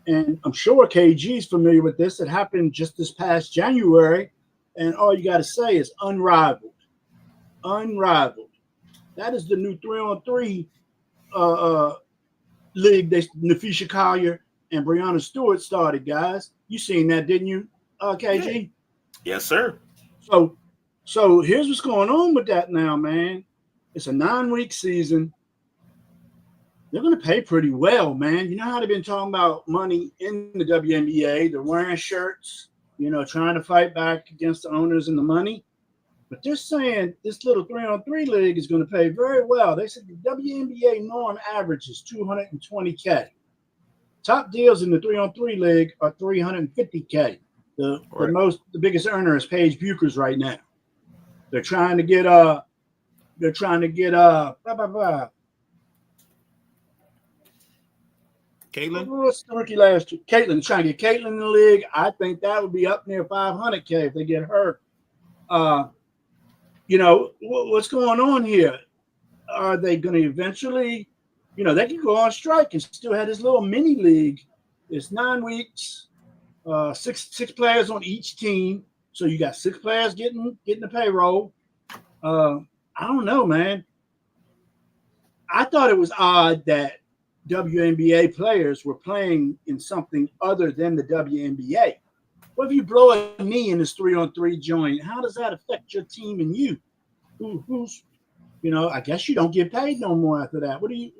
And I'm sure KG is familiar with this. It happened just this past January. And all you got to say is unrivaled. Unrivaled. That is the new 3-on-3 league that Nafisha Collier and Brianna Stewart started, guys. You seen that, didn't you, KG? Yes, sir. So here's what's going on with that now, man. It's a 9-week season. They're going to pay pretty well, man. You know how they've been talking about money in the WNBA. They're wearing shirts, trying to fight back against the owners and the money. But they're saying this little 3-on-3 league is going to pay very well. They said the WNBA norm average is $220K. Top deals in the 3-on-3 league are $350K. The biggest earner is Paige Buchers right now. They're trying to get Caitlin? What's the rookie last year? Caitlin, trying to get Caitlin in the league. I think that would be up near $500K if they get her. What's going on here? Are they going to eventually, they can go on strike and still have this little mini league. It's 9 weeks, six players on each team. So you got 6 players getting the payroll. I don't know, man. I thought it was odd that WNBA players were playing in something other than the WNBA. What if you blow a knee in this 3-on-3 joint? How does that affect your team and you? Who's I guess you don't get paid no more after that. What do you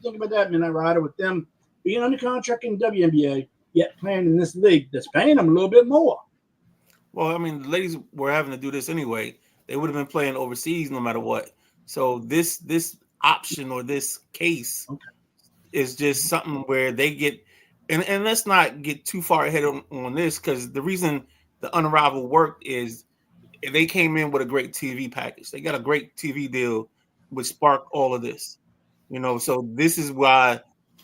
think about that, Midnight Rider, with them being under contract in WNBA yet playing in this league that's paying them a little bit more? Well, I mean, the ladies were having to do this anyway. They would have been playing overseas no matter what. So this option or this case is just something where they get, and let's not get too far ahead on this, because the reason the unrivaled worked is they came in with a great TV package. They got a great TV deal which sparked all of this. So this is why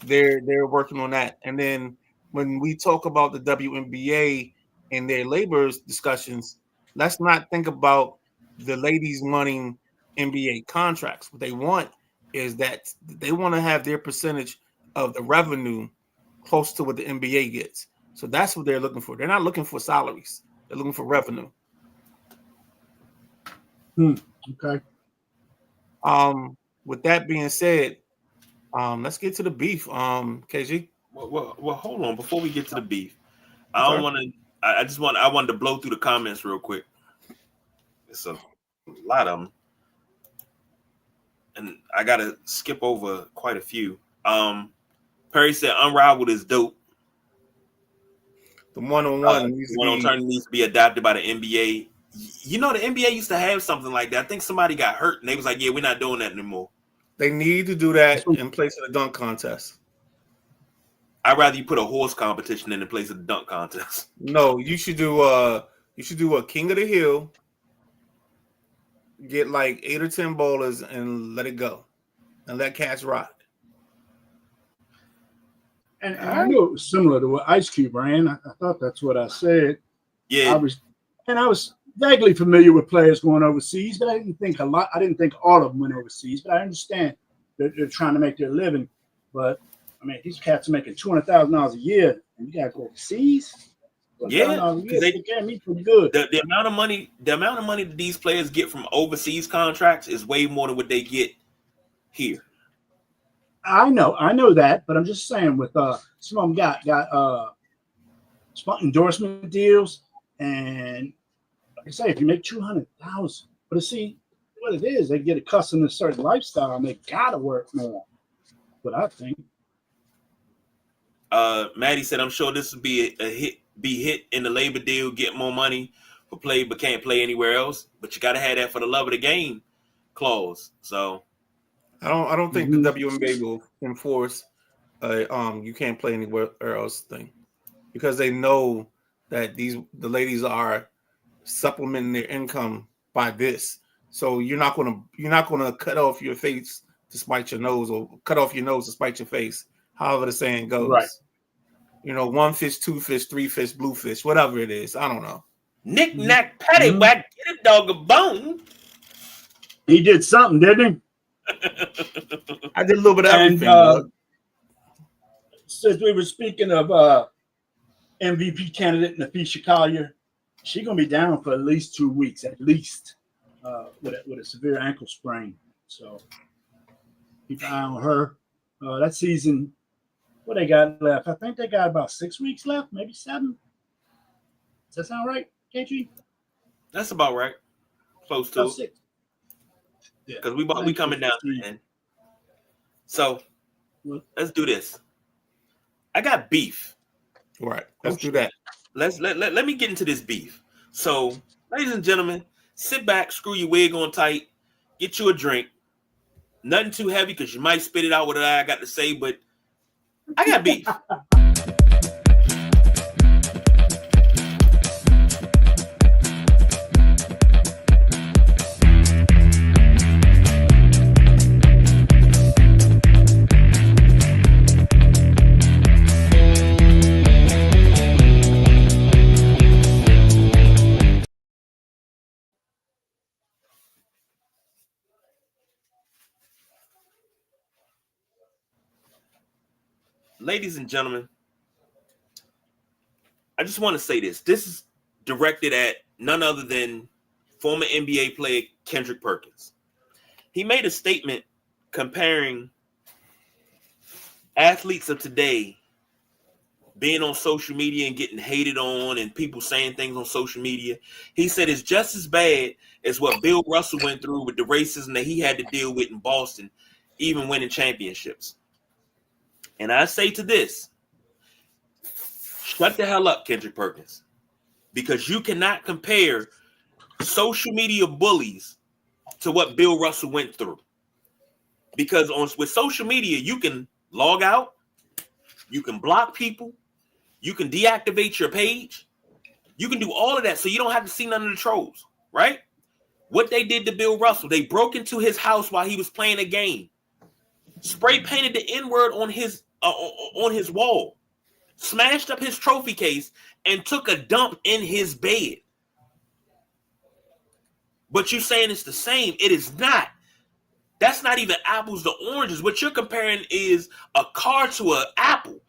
they're working on that. And then when we talk about the WNBA and their labor discussions, let's not think about the ladies wanting NBA contracts. What they want is that they want to have their percentage of the revenue close to what the NBA gets. So that's what they're looking for. They're not looking for salaries. They're looking for revenue. Okay. With that being said, let's get to the beef. KG. Well, hold on. Before we get to the beef, I don't want to. I wanted to blow through the comments real quick. It's a lot of them, and I gotta skip over quite a few. Perry said, "Unrivaled is dope." The one-on-one needs to be adopted by the NBA. You know, the NBA used to have something like that. I think somebody got hurt, and they was like, "Yeah, we're not doing that anymore." They need to do that in place of the dunk contest. I'd rather you put a horse competition in place of the dunk contest. No, you should do a King of the Hill. Get like 8 or 10 bowlers and let it go, and let cats rock. And I knew it was similar to what Ice Cube ran. I thought that's what I said. Yeah, I was vaguely familiar with players going overseas, but I didn't think a lot. I didn't think all of them went overseas, but I understand they're trying to make their living. But I mean, these cats are making $200,000 a year, and you got to go overseas. Yeah, because they get me pretty good. The amount of money that these players get from overseas contracts is way more than what they get here. I know that, but I'm just saying with some of them got endorsement deals, and like I say, if you make $200,000, but see what it is, they get accustomed to a certain lifestyle and they gotta work more. But I think. Maddie said, "I'm sure this would be be hit in the labor deal, get more money for play, but can't play anywhere else. But you got to have that for the love of the game clause." So. I don't think the WNBA will enforce you can't play anywhere else thing, because they know that the ladies are supplementing their income by this. So you're not gonna cut off your face to spite your nose, or cut off your nose to spite your face. However the saying goes. Right. You know, 1 fish, 2 fish, 3 fish, blue fish, whatever it is. I don't know. Knick knack paddywhack, get a dog a bone. He did something, didn't he? I did a little bit of everything. Since we were speaking of MVP candidate Napheesa Collier, she's gonna be down for at least 2 weeks, with a severe ankle sprain. So keep an eye on her. That season, what they got left? I think they got about 6 weeks left, maybe 7. Does that sound right, KG? That's about right. Close to 6. Because we coming down to the end. So let's do this. I got beef. All right, let's do that. Let me get into this beef. So, ladies and gentlemen, sit back, screw your wig on tight, get you a drink. Nothing too heavy because you might spit it out what I got to say, but I got beef. Ladies and gentlemen, I just want to say this. This is directed at none other than former NBA player Kendrick Perkins. He made a statement comparing athletes of today being on social media and getting hated on and people saying things on social media. He said it's just as bad as what Bill Russell went through with the racism that he had to deal with in Boston, even winning championships. And I say to this, shut the hell up, Kendrick Perkins, because you cannot compare social media bullies to what Bill Russell went through. Because with social media, you can log out, you can block people, you can deactivate your page, you can do all of that so you don't have to see none of the trolls, right? What they did to Bill Russell, they broke into his house while he was playing a game, spray painted the N-word on his on his wall, smashed up his trophy case, and took a dump in his bed. But you're saying it's the same. It is not. That's not even apples to oranges. What you're comparing is a car to an apple.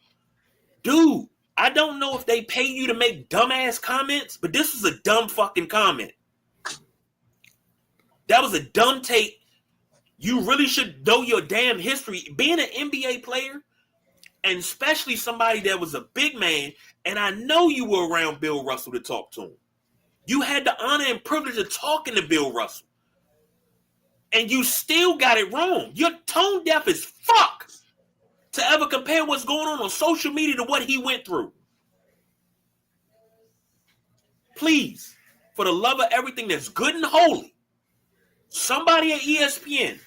Dude, I don't know if they pay you to make dumbass comments, but this was a dumb fucking comment. That was a dumb take. You really should know your damn history. Being an NBA player, and especially somebody that was a big man, and I know you were around Bill Russell to talk to him. You had the honor and privilege of talking to Bill Russell. And you still got it wrong. You're tone deaf as fuck to ever compare what's going on social media to what he went through. Please, for the love of everything that's good and holy, somebody at ESPN,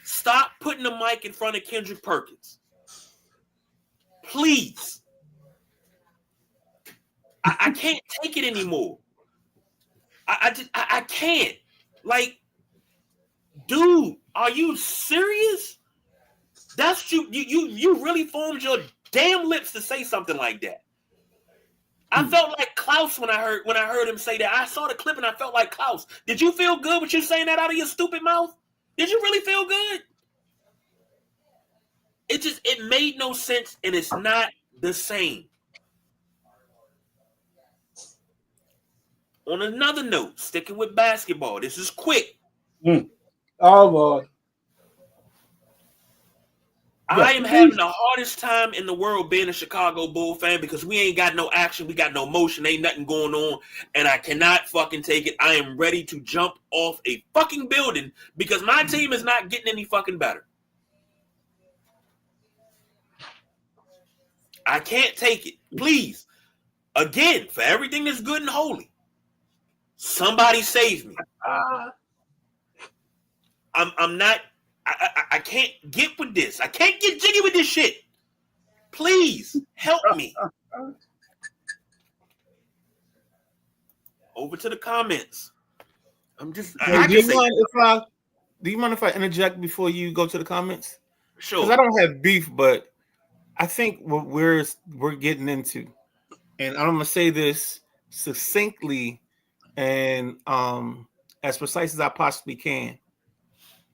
stop putting the mic in front of Kendrick Perkins. Please. I can't take it anymore. I can't. Like, dude, are you serious? That's you really formed your damn lips to say something like that. I felt like Klaus when I heard him say that. I saw the clip and I felt like Klaus. Did you feel good with you saying that out of your stupid mouth? Did you really feel good? It made no sense, and it's not the same. On another note, sticking with basketball, this is quick. Oh, Lord. I am having the hardest time in the world being a Chicago Bull fan because we ain't got no action, we got no motion, ain't nothing going on, and I cannot fucking take it. I am ready to jump off a fucking building because my team is not getting any fucking better. I can't take it. Please, again, for everything that's good and holy, somebody save me. I'm not. I can't get with this. I can't get jiggy with this shit. Please help me. Over to the comments. I'm just. Do you mind if I interject before you go to the comments? Sure. Because I don't have beef, but I think what we're getting into, and I'm gonna say this succinctly and as precise as I possibly can.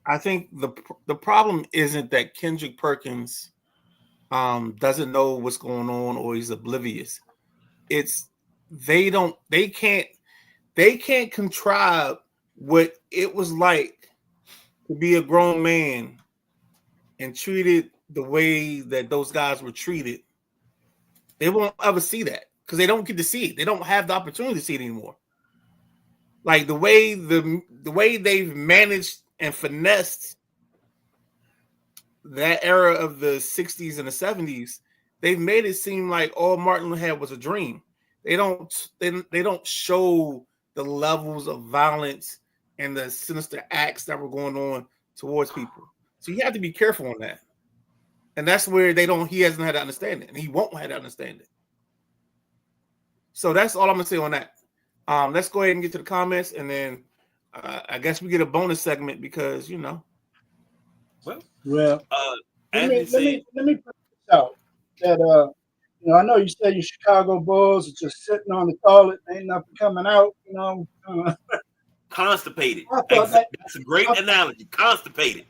I think the problem isn't that Kendrick Perkins doesn't know what's going on or he's oblivious. It's they can't contrive what it was like to be a grown man and treated the way that those guys were treated. They won't ever see that because they don't get to see it. They don't have the opportunity to see it anymore. Like the way they've managed and finessed that era of the 60s and the 70s, they've made it seem like all Martin had was a dream. They don't show the levels of violence and the sinister acts that were going on towards people. So you have to be careful on that. And that's where he hasn't had to understand it, and he won't have to understand it. So that's all I'm gonna say on that. Let's go ahead and get to the comments, and then I guess we get a bonus segment because Well, let me put this out. That I know you said your Chicago Bulls are just sitting on the toilet, ain't nothing coming out. Constipated. That's a great analogy. Constipated.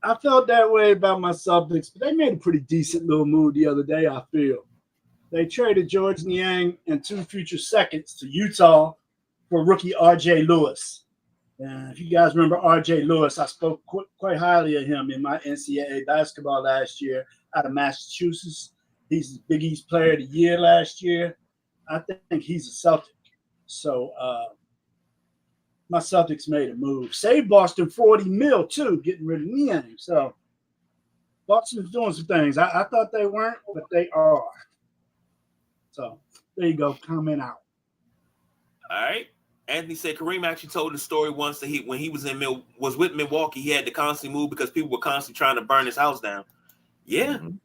I felt that way about my Celtics, but they made a pretty decent little move the other day, I feel. They traded George Niang and 2 future seconds to Utah for rookie R.J. Lewis. If you guys remember R.J. Lewis, I spoke quite highly of him in my NCAA basketball last year out of Massachusetts. He's the Big East Player of the Year last year. I think he's a Celtic. So my Celtics made a move. Saved Boston $40 million too, getting rid of Niang. So Boston's doing some things. I thought they weren't, but they are. So there you go. Comment out. All right. Anthony said Kareem actually told the story once that when he was with Milwaukee, he had to constantly move because people were constantly trying to burn his house down. Yeah. Mm-hmm.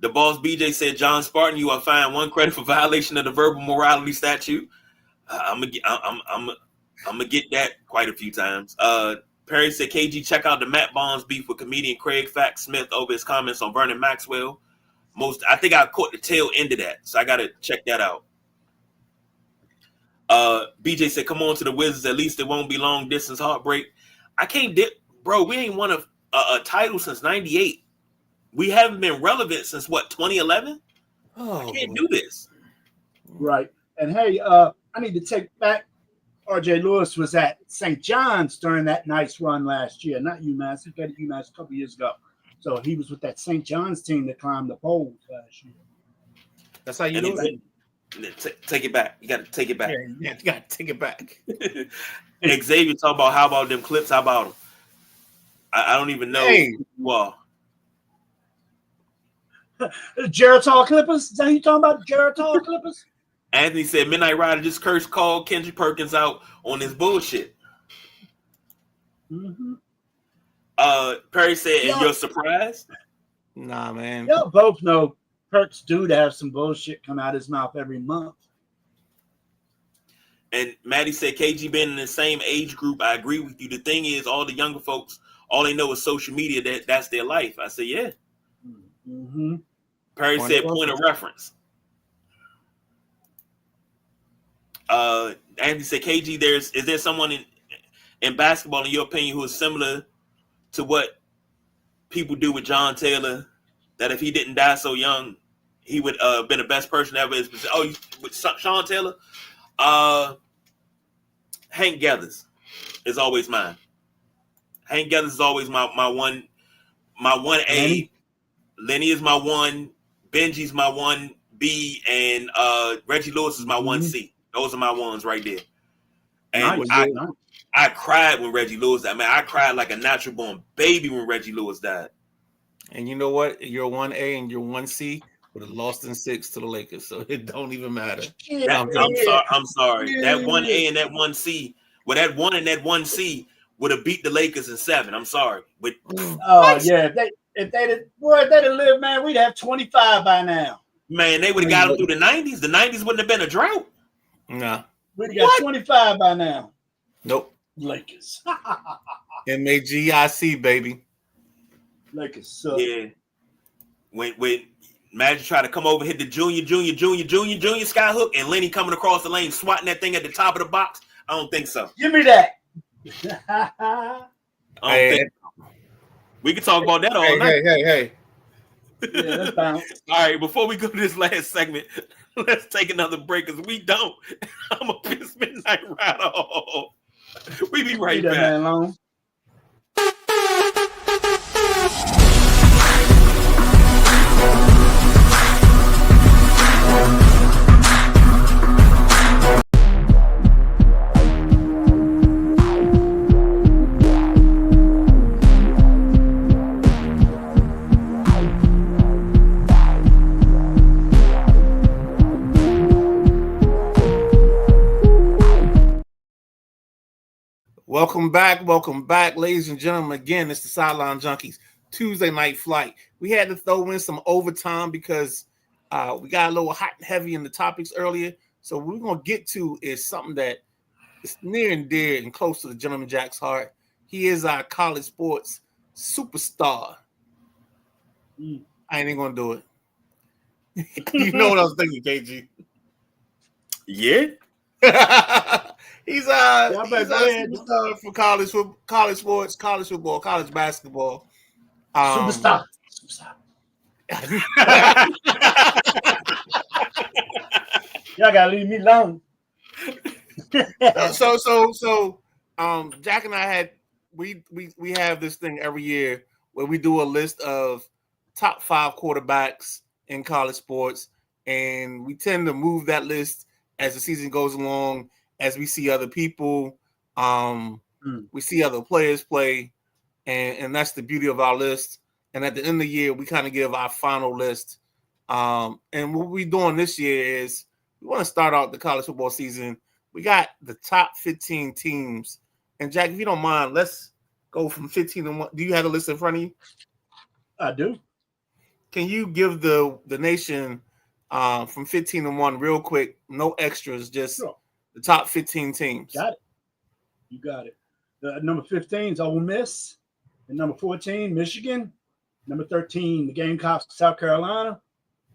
The boss BJ said, John Spartan, you are fined 1 credit for violation of the verbal morality statute. I'm gonna get that quite a few times. Perry said, KG, check out the Matt Bonds beef with comedian Craig Fact Smith over his comments on Vernon Maxwell. I think I caught the tail end of that, so I gotta check that out. BJ said, "Come on to the Wizards. At least it won't be long distance heartbreak." I can't dip, bro. We ain't won a title since '98. We haven't been relevant since what 2011. I can't do this. Right. And hey, I need to take back. RJ Lewis was at St. John's during that nice run last year. Not UMass. He played at UMass a couple years ago. So he was with that St. John's team that climbed the poles last year. That's how you do it. Take it back. You got to take it back. Yeah, you got to take it back. Xavier talk about how about them clips? How about them? I don't even know who you are. Geritol Clippers? Is that who you talking about? Geritol Clippers? Anthony said Midnight Rider just called Kendrick Perkins out on his bullshit. Mm-hmm. Perry said, and you're surprised? Nah, man. Y'all both know Perk's due to have some bullshit come out his mouth every month. And Maddie said, KG been in the same age group. I agree with you. The thing is, all the younger folks, all they know is social media. That's their life. I said, yeah. Mm-hmm. Perry said, point of reference. Anthony said, KG, is there someone in basketball, in your opinion, who is similar to what people do with John Taylor, that if he didn't die so young, he would have been the best person ever? With Sean Taylor? Hank Gathers is always mine. Hank Gathers is always my one A. Lenny is my one. Benji's my one B, and Reggie Lewis is my one C. Those are my ones right there. And I cried when Reggie Lewis died. I cried like a natural born baby when Reggie Lewis died. And you know what? Your 1A and your 1C would have lost in 6 to the Lakers, so it don't even matter. I'm sorry. That 1A and that 1C, well, that 1 and that 1C would have beat the Lakers in 7. I'm sorry. But yeah, if they'd have lived, man, we'd have 25 by now. Man, they would have got them through the 90s. The 90s wouldn't have been a drought. Nah. We'd have got 25 by now. Nope. Lakers. MAGIC, baby. Lakers suck. Yeah. When Magic tried to come over, hit the junior skyhook, and Lenny coming across the lane, swatting that thing at the top of the box. I don't think so. Give me that. I don't think so. We can talk about that all night. Hey. Yeah, that's bounce. All right, before we go to this last segment, let's take another break because we don't. I'm a piss Midnight Rider off. We be right back. Man alone. Welcome back, ladies and gentlemen. Again, it's the Sideline Junkies Tuesday Night Flight. We had to throw in some overtime because we got a little hot and heavy in the topics earlier. So what we're going to get to is something that is near and dear and close to the Gentleman Jack's heart. He is our college sports superstar. I ain't even going to do it. You know what I was thinking, KG. Yeah. He's a superstar for college sports, college football, college basketball. Superstar. Y'all gotta leave me alone. So Jack and I we have this thing every year where we do a list of top 5 quarterbacks in college sports, and we tend to move that list as the season goes along. As we see other people, we see other players play, and that's the beauty of our list. And at the end of the year, we kind of give our final list. And what we're doing this year is we want to start out the college football season. We got the top 15 teams. And Jack, if you don't mind, let's go from 15 to 1. Do you have the list in front of you? I do. Can you give the nation from 15 to 1 real quick? No extras, just sure. The top 15 teams. Got it. You got it. Number 15 is Ole Miss. And number 14, Michigan. Number 13, the Gamecocks, South Carolina.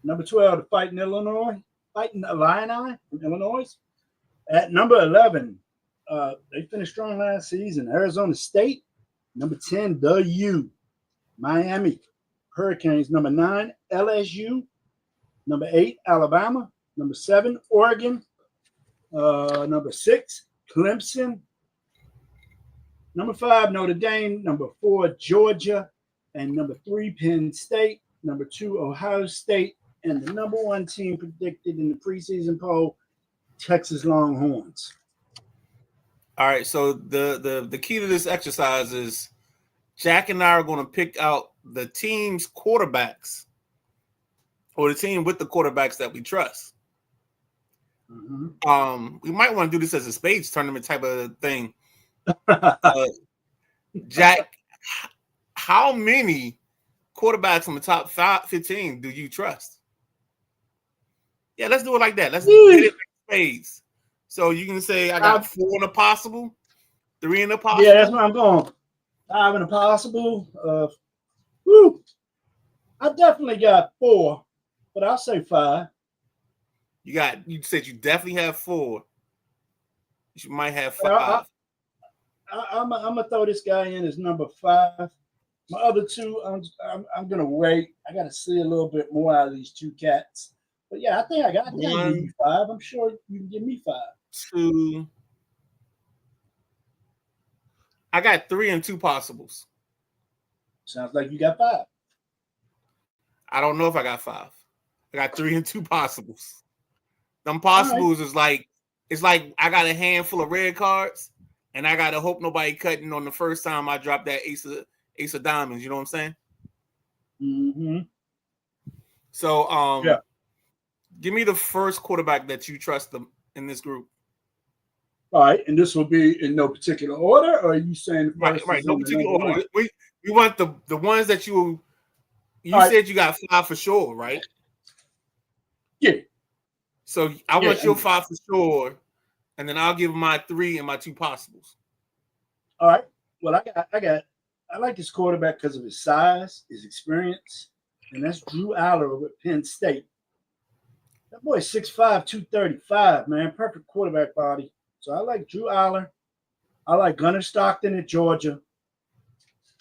Number 12, the Fighting Illinois, Fighting Illini from Illinois. At number 11, they finished strong last season. Arizona State. Number 10, the U, Miami Hurricanes. Number 9, LSU. Number 8, Alabama. Number 7, Oregon. Number 6, Clemson. Number 5, Notre Dame. Number 4, Georgia. And number 3, Penn State. Number 2, Ohio State. And the number 1 team predicted in the preseason poll, Texas Longhorns. All right. So the key to this exercise is Jack and I are going to pick out the team's quarterbacks or the team with the quarterbacks that we trust. Mm-hmm. We might want to do this as a spades tournament type of thing. Jack, how many quarterbacks from the top 15 do you trust? Yeah, let's do it like that. Let's get it like spades. So you can say I got 4 in the possible, 3 in the possible. Yeah, that's where I'm going. 5 in the possible. I definitely got 4, but I'll say 5. You said you definitely have 4. You might have 5. I'm gonna throw this guy in as number 5. My other 2, I'm gonna wait. I gotta see a little bit more out of these 2 cats. But yeah, I think I got 1, 5. I'm sure you can give me 5. 2. I got 3 and 2 possibles. Sounds like you got 5. I don't know if I got 5. I got 3 and 2 possibles. Them possibles is like it's like I got a handful of red cards, and I gotta hope nobody cutting on the first time I drop that ace of diamonds. You know what I'm saying? Mm-hmm. So yeah. Give me the first quarterback that you trust them in this group. All right, and this will be in no particular order, or are you saying right? No particular order. We want the ones that you said you got 5 for sure, right? Yeah. So I want your 5 for sure, and then I'll give my 3 and my 2 possibles. All right. Well, I like this quarterback because of his size, his experience, and that's Drew Aller with Penn State. That boy's 6'5", 235, man. Perfect quarterback body. So I like Drew Aller. I like Gunnar Stockton at Georgia.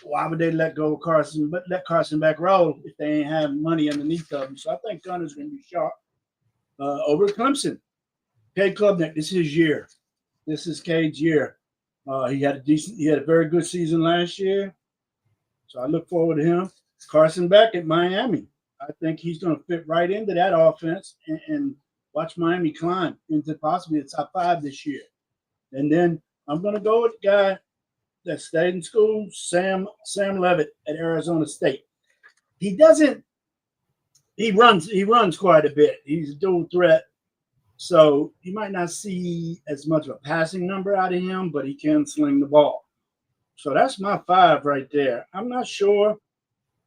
Why would they let go Carson, but let Carson back roll if they ain't have money underneath of them? So I think Gunnar's going to be sharp. Over at Clemson, Cade Klubnik, this is his year. This is Cade's year. He had a very good season last year. So I look forward to him. Carson Beck at Miami. I think he's going to fit right into that offense and watch Miami climb into possibly the top 5 this year. And then I'm going to go with the guy that stayed in school, Sam Levitt at Arizona State. He runs quite a bit. He's a dual threat. So you might not see as much of a passing number out of him, but he can sling the ball. So that's my 5 right there. I'm not sure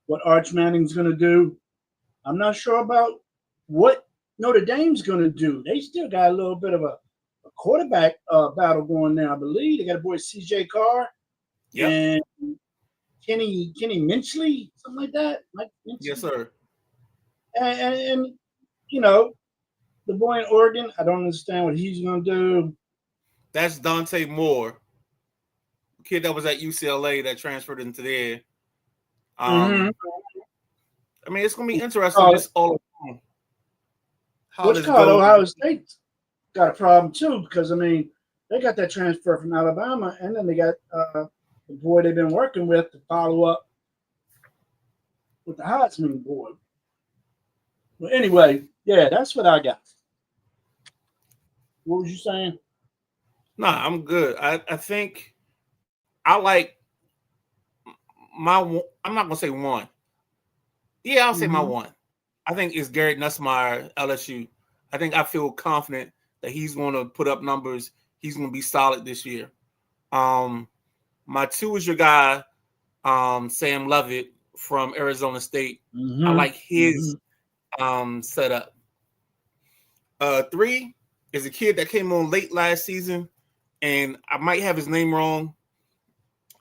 what Arch Manning's going to do. I'm not sure about what Notre Dame's going to do. They still got a little bit of a quarterback battle going now, I believe. They got a boy C.J. Carr and Kenny Minchley, something like that. Yes, sir. And you know, the boy in Oregon, I don't understand what he's going to do. That's Dante Moore, kid that was at UCLA that transferred into there. I mean, it's going to be interesting. This all along. What's called Ohio State got a problem too because I mean they got that transfer from Alabama, and then they got the boy they've been working with to follow up with the Heisman board. Well, anyway, yeah, that's what I got. What was you saying? Nah, I'm good. I think I like my. I'm not gonna say 1. Yeah, I'll say my 1. I think it's Garrett Nussmeier, LSU. I feel confident that he's going to put up numbers. He's going to be solid this year. My 2 is your guy, Sam Levitt from Arizona State. I like his setup. 3 is a kid that came on late last season, and I might have his name wrong.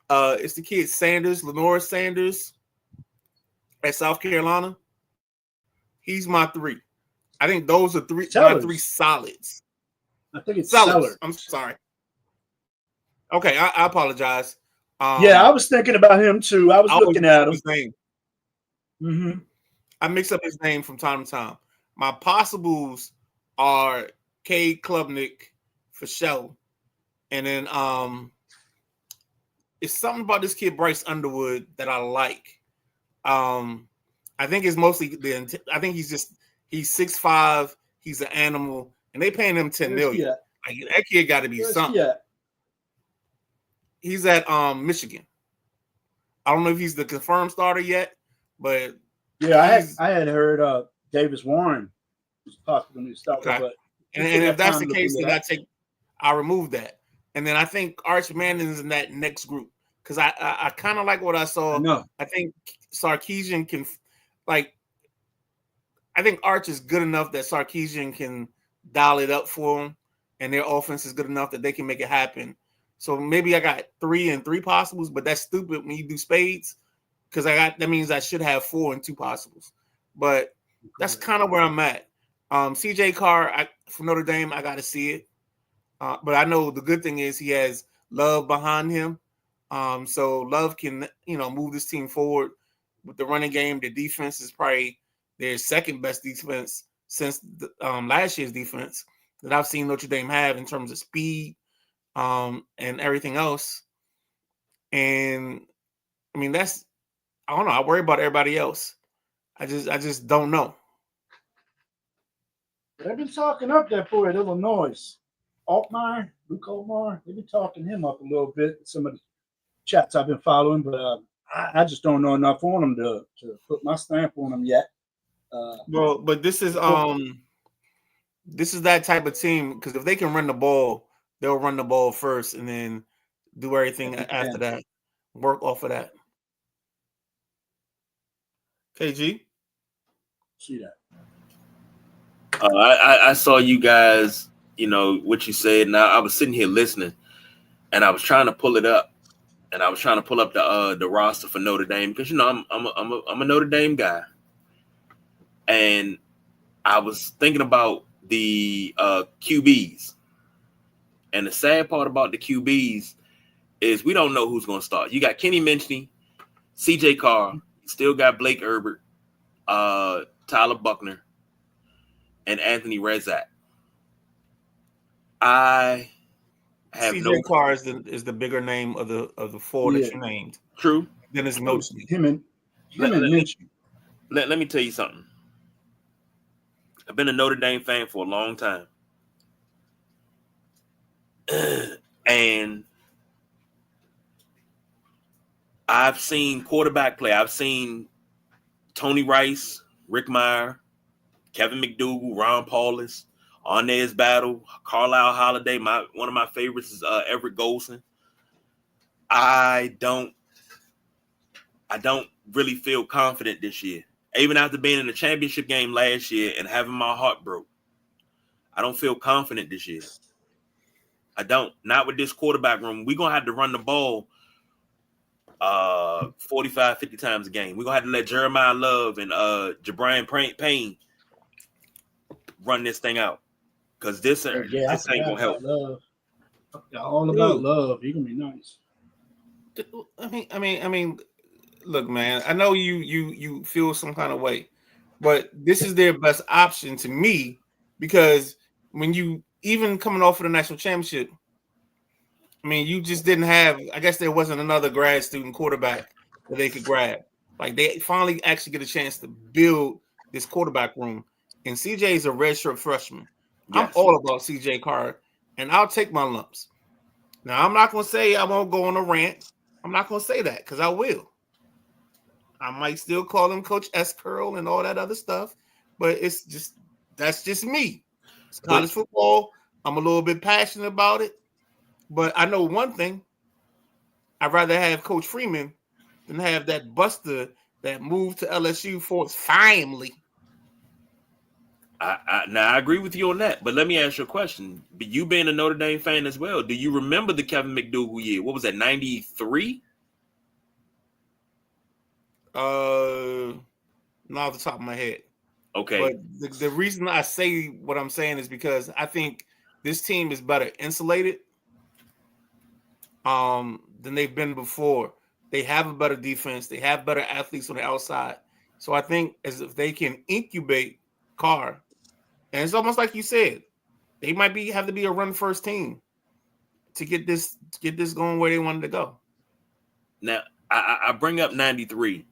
It's the kid Sanders, Lenore Sanders at South Carolina. He's my 3. I think those are my 3 solids. I think it's Sellers. Sellers. I'm sorry. Okay, I apologize. Yeah, I was thinking about him too. I was looking at him. His name. Mm-hmm. I mix up his name from time to time. My possibles are Cade Klubnik for show, and then it's something about this kid Bryce Underwood that I like. I think it's mostly I think he's 6'5", he's an animal, and they paying him $10 million. Like, that kid got to be something. He's at Michigan. I don't know if he's the confirmed starter yet, but yeah, I had heard Davis Warren was possibly going to start. Okay. But and if that's the case, then I remove that. And then I think Arch Manning is in that next group because I kind of like what I saw. I think Sarkisian can I think Arch is good enough that Sarkisian can dial it up for him, and their offense is good enough that they can make it happen. So maybe I got 3 and 3 possibles, but that's stupid when you do spades because that means I should have 4 and 2 possibles. But that's kind of where I'm at. CJ Carr for Notre Dame, I got to see it. But I know the good thing is he has Love behind him. So Love can, move this team forward with the running game. The defense is probably their second best defense since last year's defense that I've seen Notre Dame have in terms of speed and everything else. And I mean, I don't know. I worry about everybody else. I just don't know. They've been talking up that boy at Illinois. Luke Altmaier, they've been talking him up a little bit. Some of the chats I've been following, but I just don't know enough on him to put my stamp on him yet. But this is that type of team because if they can run the ball, they'll run the ball first and then do everything after that. Work off of that. KG, see that. I saw you guys, what you said. Now I was sitting here listening, and I was trying to pull it up, and I was trying to pull up the roster for Notre Dame because I'm a Notre Dame guy, and I was thinking about the QBs, and the sad part about the QBs is we don't know who's going to start. You got Kenny Minchey, CJ Carr, still got Blake Herbert, Tyler Buckner, and Anthony Rezak. I have CJ Carr is the bigger name of the 4 that you named. True. Then it's mostly him and Minchey. Let me tell you something. I've been a Notre Dame fan for a long time. And I've seen quarterback play. I've seen Tony Rice, Rick Meyer, Kevin McDougal, Ron Paulus, Arnaz Battle, Carlisle Holiday. One of my favorites is Everett Golson. I don't really feel confident this year. Even after being in the championship game last year and having my heart broke, I don't feel confident this year. I don't. Not with this quarterback room. We're going to have to run the ball 45, 50 times a game. We're going to have to let Jeremiah Love and Jabron Payne run this thing out. Because this ain't going to help. Love. All about Love. He going to be nice. I mean, look, man, I know you feel some kind of way, but this is their best option to me because when you even coming off of the national championship, I mean, you just didn't have. I guess there wasn't another grad student quarterback that they could grab. Like they finally actually get a chance to build this quarterback room, and CJ is a redshirt freshman. Yes. I'm all about CJ Carr, and I'll take my lumps. Now, I'm not going to say I won't go on a rant. I'm not going to say that because I will. I might still call him Coach S. Curl and all that other stuff, but that's just me. It's college football. I'm a little bit passionate about it, but I know one thing. I'd rather have Coach Freeman than have that buster that moved to LSU for his family. I agree with you on that, but let me ask you a question. You being a Notre Dame fan as well, do you remember the Kevin McDougal year? What was that, 93? Not off the top of my head. Okay. But the reason I say what I'm saying is because I think this team is better insulated than they've been before. They have a better defense. They have better athletes on the outside. So I think as if they can incubate Carr, and it's almost like you said, they might have to be a run first team to get this going where they wanted to go. Now I bring up 93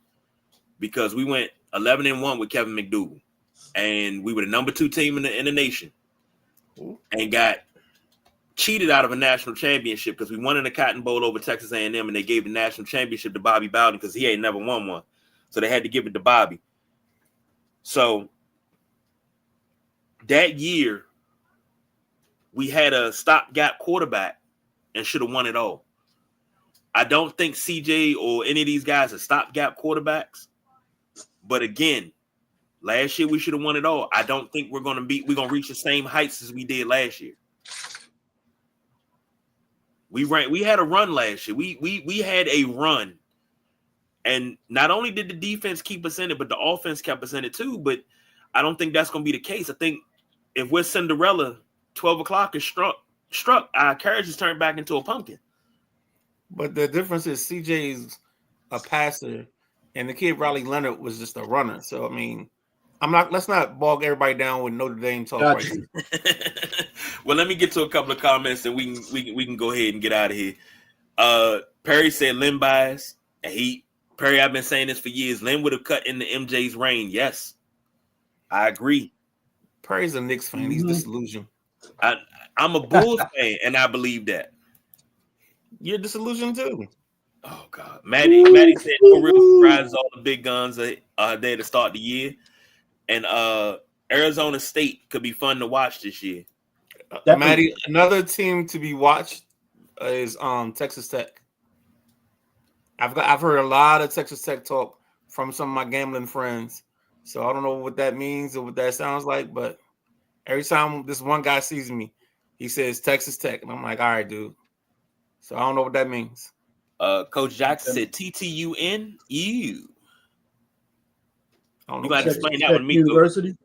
because we went 11-1 with Kevin McDougal, and we were the number 2 team in the nation, and got cheated out of a national championship because we won in the Cotton Bowl over Texas A&M, and they gave the national championship to Bobby Bowden because he ain't never won one, so they had to give it to Bobby. So that year, we had a stopgap quarterback and should have won it all. I don't think CJ or any of these guys are stopgap quarterbacks. But again, last year we should have won it all. I don't think we're gonna reach the same heights as we did last year. We had a run last year. We had a run. And not only did the defense keep us in it, but the offense kept us in it too. But I don't think that's gonna be the case. I think if we're Cinderella, 12 o'clock is struck, our carriage is turned back into a pumpkin. But the difference is CJ's a passer, and the kid Riley Leonard was just a runner. So I mean, let's not bog everybody down with Notre Dame talk right now. Well, let me get to a couple of comments, and we can go ahead and get out of here. Perry said Lynn bias, and Perry, I've been saying this for years. Lynn would have cut into MJ's reign. Yes, I agree. Perry's a Knicks fan. He's disillusioned. I'm a Bulls fan, and I believe that. You're disillusioned too. Oh God, Maddie said no real surprises. All the big guns are there to start the year, and Arizona State could be fun to watch this year. Maddie, another team to be watched is Texas Tech. I've heard a lot of Texas Tech talk from some of my gambling friends, so I don't know what that means or what that sounds like, but every time this one guy sees me, he says Texas Tech, and I'm like, all right, dude. So I don't know what that means. Coach Jackson said TTUN. You got to explain that one to me. University.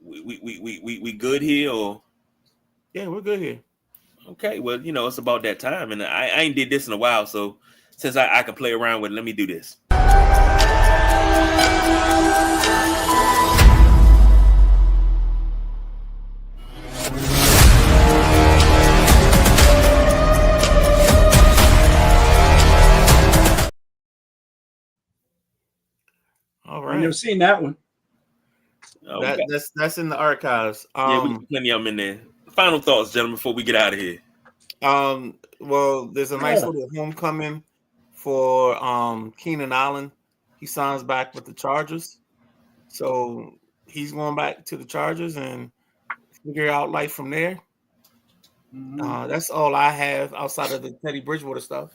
We good here, or? Yeah, we're good here. Okay, well, it's about that time, and I ain't did this in a while, so since I can play around with it, let me do this. All right. I've never seen that one. That's in the archives. Yeah, we plenty of them in there. Final thoughts, gentlemen, before we get out of here. Well, there's a nice little homecoming for Keenan Allen. He signs back with the Chargers, so he's going back to the Chargers and figure out life from there. That's all I have outside of the Teddy Bridgewater stuff,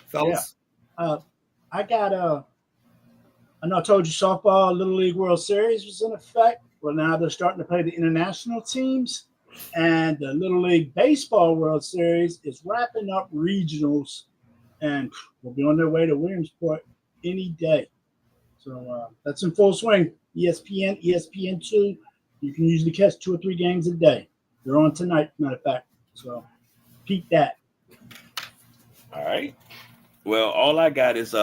fellas. Yeah. I know I told you softball Little League World Series was in effect. Well, now they're starting to play the international teams. And the Little League Baseball World Series is wrapping up regionals. And we'll be on their way to Williamsport any day. So that's in full swing. ESPN, ESPN2. You can usually catch 2 or 3 games a day. They're on tonight, matter of fact. So peep that. All right. Well, all I got is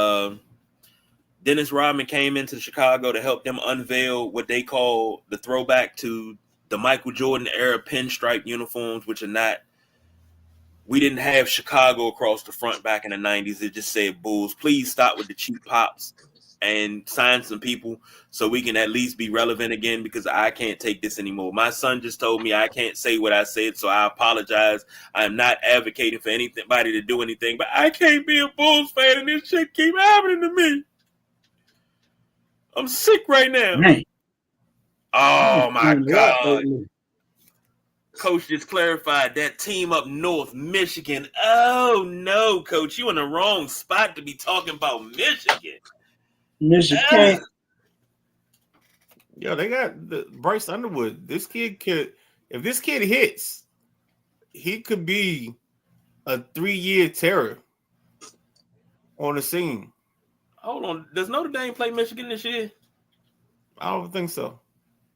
Dennis Rodman came into Chicago to help them unveil what they call the throwback to the Michael Jordan era pinstripe uniforms, which are not. We didn't have Chicago across the front back in the 90s. It just said Bulls. Please stop with the cheap pops and sign some people so we can at least be relevant again, because I can't take this anymore. My son just told me I can't say what I said, so I apologize. I am not advocating for anybody to do anything, but I can't be a Bulls fan and this shit keep happening to me. I'm sick right now. Man. Oh, my God. Coach just clarified that team up north, Michigan. Oh, no, Coach. You in the wrong spot to be talking about Michigan. Michigan. Yo, they got Bryce Underwood. This kid if this kid hits, he could be a 3-year terror on the scene. Hold on. Does Notre Dame play Michigan this year? I don't think so.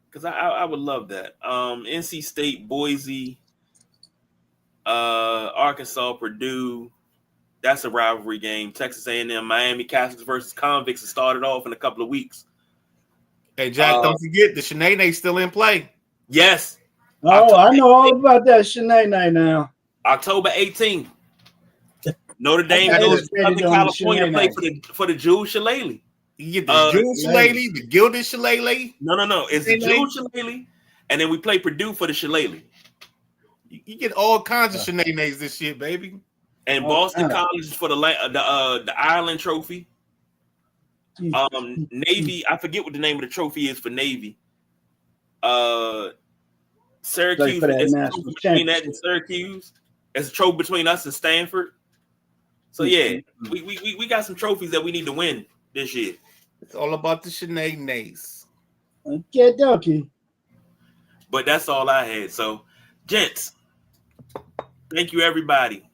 Because I would love that. NC State, Boise, Arkansas, Purdue. That's a rivalry game. Texas A&M, Miami Catholics versus Convicts has started off in a couple of weeks. Hey, Jack, don't forget the Shanae's still in play. Yes. Oh, I know all about that Shanae now. October 18th. Notre Dame goes to Southern California to play for the Jules Shillelagh. You get the Jules Shillelagh, the Gilded Shillelagh. No. It's the Jules Shillelagh, and then we play Purdue for the Shillelagh. You get all kinds of Shanae's this shit, baby. And Boston College for the Ireland Trophy. Navy, I forget what the name of the trophy is for Navy. Syracuse, between that and Syracuse. It's a trophy between us and Stanford. So yeah, we got some trophies that we need to win this year. It's all about the Shanae's. Okay, dokie. But that's all I had. So, gents, thank you everybody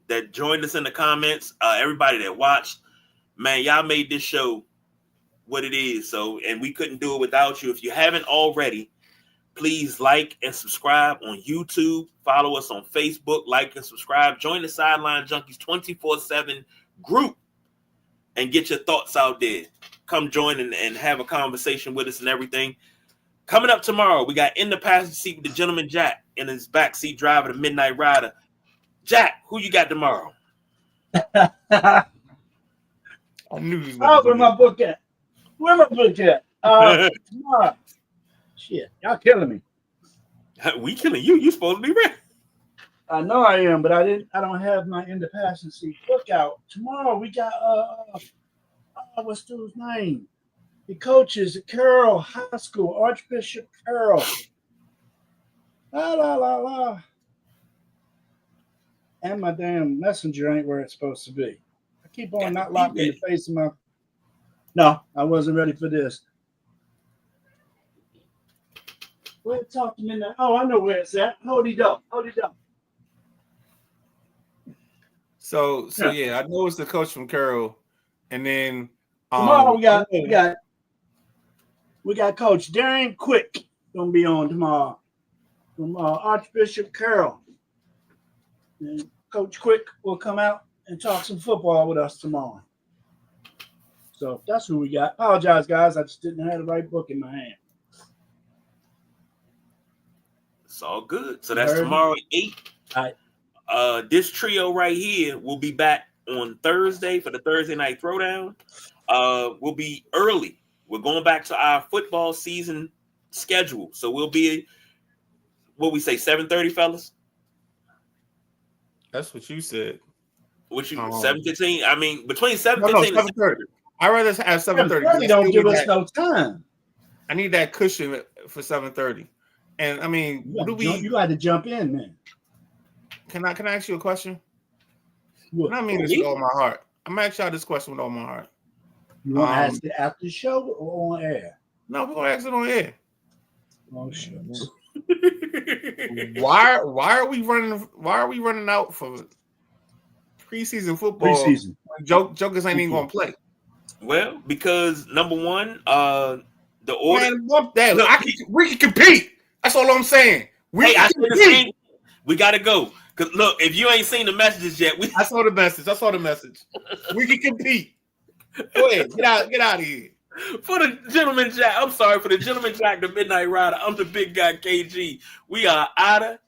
that joined us in the comments. Everybody that watched, man, y'all made this show what it is. So, and we couldn't do it without you. If you haven't already, please like and subscribe on YouTube. Follow us on Facebook. Like and subscribe. Join the Sideline Junkies 24/7 group and get your thoughts out there. Come join and have a conversation with us and everything. Coming up tomorrow, we got In the Passenger Seat with the Gentleman Jack in his backseat driver, the Midnight Rider. Jack, who you got tomorrow? I knew he was where my book at? Where my book at? Tomorrow. Shit, y'all killing me. We killing you. You supposed to be ready. I know I am, but I don't have my In the Passenger Seat book out. Tomorrow we got what's dude's name? The coaches at Carroll High School, Archbishop Carroll. La. And my damn messenger ain't where it's supposed to be. I keep on not locking the face of my. No, I wasn't ready for this. Where talk to me now? Oh, I know where it's at. Hold it up. So yeah, I know it's the coach from Carroll, and then tomorrow we got Coach Darian Quick gonna be on tomorrow from Archbishop Carroll. And Coach Quick will come out and talk some football with us tomorrow. So that's who we got. Apologize, guys. I just didn't have the right book in my hand. It's all good. So that's tomorrow at 8. All right. This trio right here will be back on Thursday for the Thursday Night Throwdown. We'll be early. We're going back to our football season schedule. So we'll be, what we say, 7:30, fellas? That's what you said. What you 7:15? I mean, between 7:15 and 7:30. I'd rather have 7:30. Don't give us no time. I need that cushion for 7:30. And I mean, you got to jump in, man. Can I ask you a question? What? I mean this with all my heart. I'm gonna ask y'all this question with all my heart. You want to ask it after the show or on air? No, we're gonna ask it on air. Oh shit. Why are we running out for preseason football? Preseason. Jokers ain't even gonna play. Well, because number one, the order. Man, bump that. Look, we can compete. That's all I'm saying. We gotta go. Cause look, if you ain't seen the messages yet, I saw the message. We can compete. Go ahead, get out of here. For the Gentleman Jack, the Midnight Rider. I'm the big guy KG. We are out of